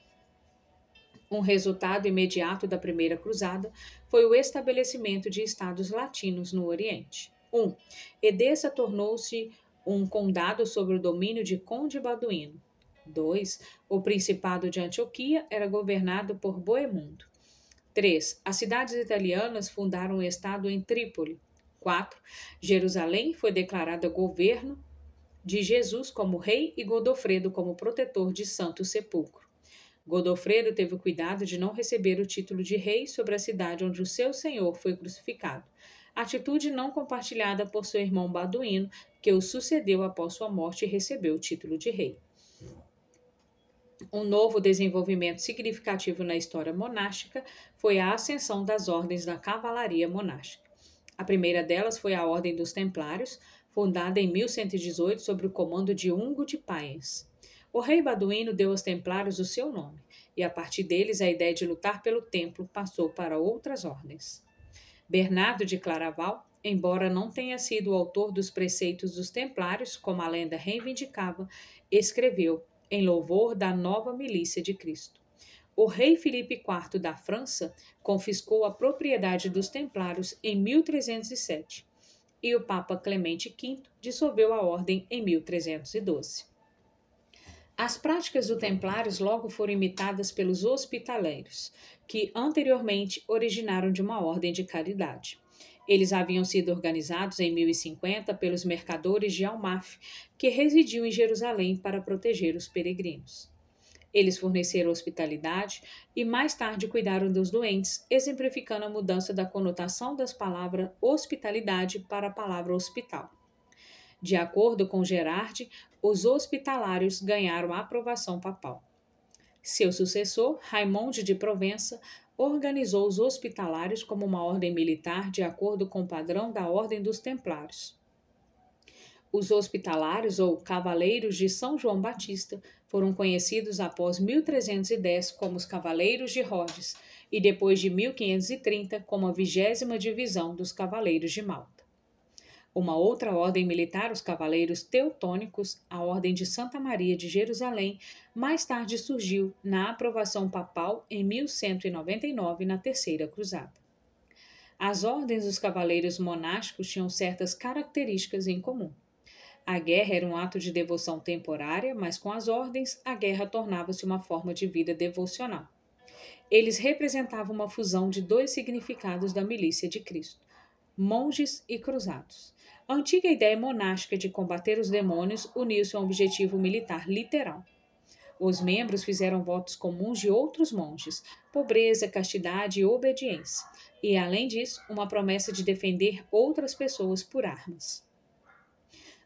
Um resultado imediato da Primeira Cruzada foi o estabelecimento de estados latinos no Oriente. 1. Edessa tornou-se um condado sob o domínio de Conde Baduíno. 2. O Principado de Antioquia era governado por Boemundo. 3. As cidades italianas fundaram um estado em Trípoli. 4. Jerusalém foi declarada governo de Jesus como rei e Godofredo como protetor de Santo Sepulcro. Godofredo teve o cuidado de não receber o título de rei sobre a cidade onde o seu senhor foi crucificado, atitude não compartilhada por seu irmão Baduíno, que o sucedeu após sua morte e recebeu o título de rei. Um novo desenvolvimento significativo na história monástica foi a ascensão das ordens da cavalaria monástica. A primeira delas foi a Ordem dos Templários, fundada em 1118 sob o comando de Ungo de Paes. O rei Baduíno deu aos templários o seu nome, e a partir deles a ideia de lutar pelo templo passou para outras ordens. Bernardo de Claraval, embora não tenha sido o autor dos preceitos dos templários, como a lenda reivindicava, escreveu em louvor da nova milícia de Cristo. O rei Filipe IV da França confiscou a propriedade dos templários em 1307, e o Papa Clemente V dissolveu a ordem em 1312. As práticas dos templários logo foram imitadas pelos hospitaleiros, que anteriormente originaram de uma ordem de caridade. Eles haviam sido organizados em 1050 pelos mercadores de Almaf, que residiam em Jerusalém para proteger os peregrinos. Eles forneceram hospitalidade e mais tarde cuidaram dos doentes, exemplificando a mudança da conotação das palavras hospitalidade para a palavra hospital. De acordo com Gerardi, os hospitalários ganharam a aprovação papal. Seu sucessor, Raimonde de Provença, organizou os hospitalários como uma ordem militar de acordo com o padrão da Ordem dos Templários. Os hospitalários, ou Cavaleiros de São João Batista, foram conhecidos após 1310 como os Cavaleiros de Rhodes e depois de 1530 como a 20ª Divisão dos Cavaleiros de Malta. Uma outra ordem militar, os Cavaleiros Teutônicos, a Ordem de Santa Maria de Jerusalém, mais tarde surgiu na aprovação papal em 1199 na Terceira Cruzada. As ordens dos cavaleiros monásticos tinham certas características em comum. A guerra era um ato de devoção temporária, mas com as ordens, a guerra tornava-se uma forma de vida devocional. Eles representavam uma fusão de dois significados da milícia de Cristo: monges e cruzados. A antiga ideia monástica de combater os demônios uniu-se a um objetivo militar literal. Os membros fizeram votos comuns de outros monges: pobreza, castidade e obediência, e, além disso, uma promessa de defender outras pessoas por armas.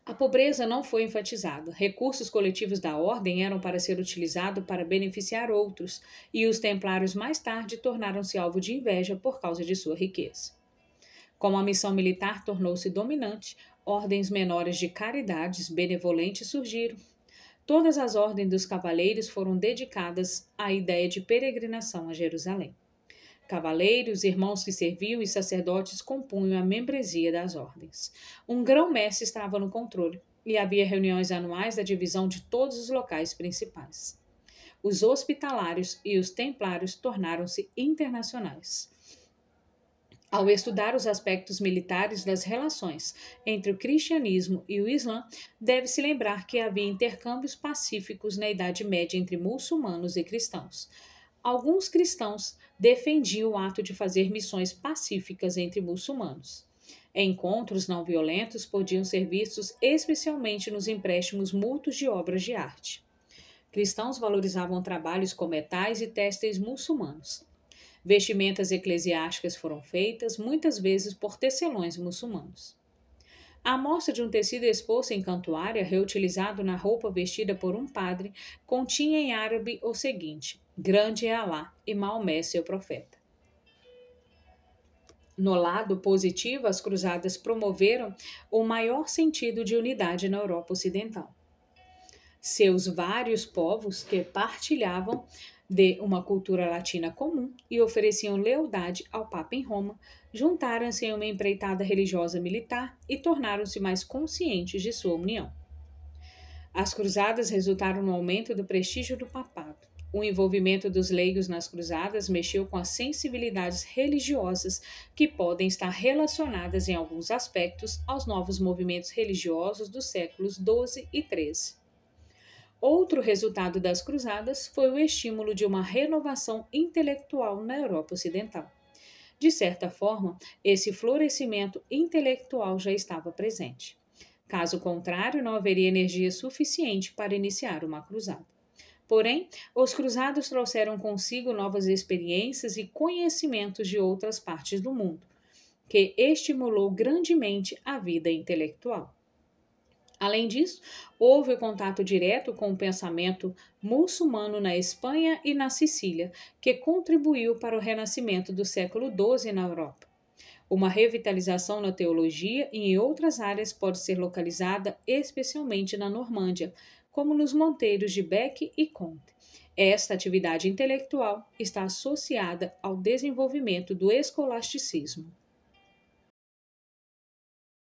A pobreza não foi enfatizada. Recursos coletivos da ordem eram para ser utilizados para beneficiar outros, e os templários mais tarde tornaram-se alvo de inveja por causa de sua riqueza. Como a missão militar tornou-se dominante, ordens menores de caridades benevolentes surgiram. Todas as ordens dos cavaleiros foram dedicadas à ideia de peregrinação a Jerusalém. Cavaleiros, irmãos que serviam e sacerdotes compunham a membresia das ordens. Um grão-mestre estava no controle e havia reuniões anuais da divisão de todos os locais principais. Os hospitalários e os templários tornaram-se internacionais. Ao estudar os aspectos militares das relações entre o cristianismo e o Islã, deve-se lembrar que havia intercâmbios pacíficos na Idade Média entre muçulmanos e cristãos. Alguns cristãos defendiam o ato de fazer missões pacíficas entre muçulmanos. Encontros não violentos podiam ser vistos especialmente nos empréstimos mútuos de obras de arte. Cristãos valorizavam trabalhos com metais e têxteis muçulmanos. Vestimentas eclesiásticas foram feitas, muitas vezes por tecelões muçulmanos. A amostra de um tecido exposto em cantuária, reutilizado na roupa vestida por um padre, continha em árabe o seguinte: Grande é Alá e Maomé seu profeta. No lado positivo, as cruzadas promoveram o maior sentido de unidade na Europa Ocidental. Seus vários povos que partilhavam de uma cultura latina comum e ofereciam lealdade ao Papa em Roma, juntaram-se em uma empreitada religiosa militar e tornaram-se mais conscientes de sua união. As cruzadas resultaram no aumento do prestígio do papado. O envolvimento dos leigos nas cruzadas mexeu com as sensibilidades religiosas que podem estar relacionadas em alguns aspectos aos novos movimentos religiosos dos séculos XII e XIII. Outro resultado das cruzadas foi o estímulo de uma renovação intelectual na Europa Ocidental. De certa forma, esse florescimento intelectual já estava presente. Caso contrário, não haveria energia suficiente para iniciar uma cruzada. Porém, os cruzados trouxeram consigo novas experiências e conhecimentos de outras partes do mundo, que estimulou grandemente a vida intelectual. Além disso, houve o contato direto com o pensamento muçulmano na Espanha e na Sicília, que contribuiu para o renascimento do século XII na Europa. Uma revitalização na teologia e em outras áreas pode ser localizada especialmente na Normândia, como nos monteiros de Bec e Comte. Esta atividade intelectual está associada ao desenvolvimento do escolasticismo.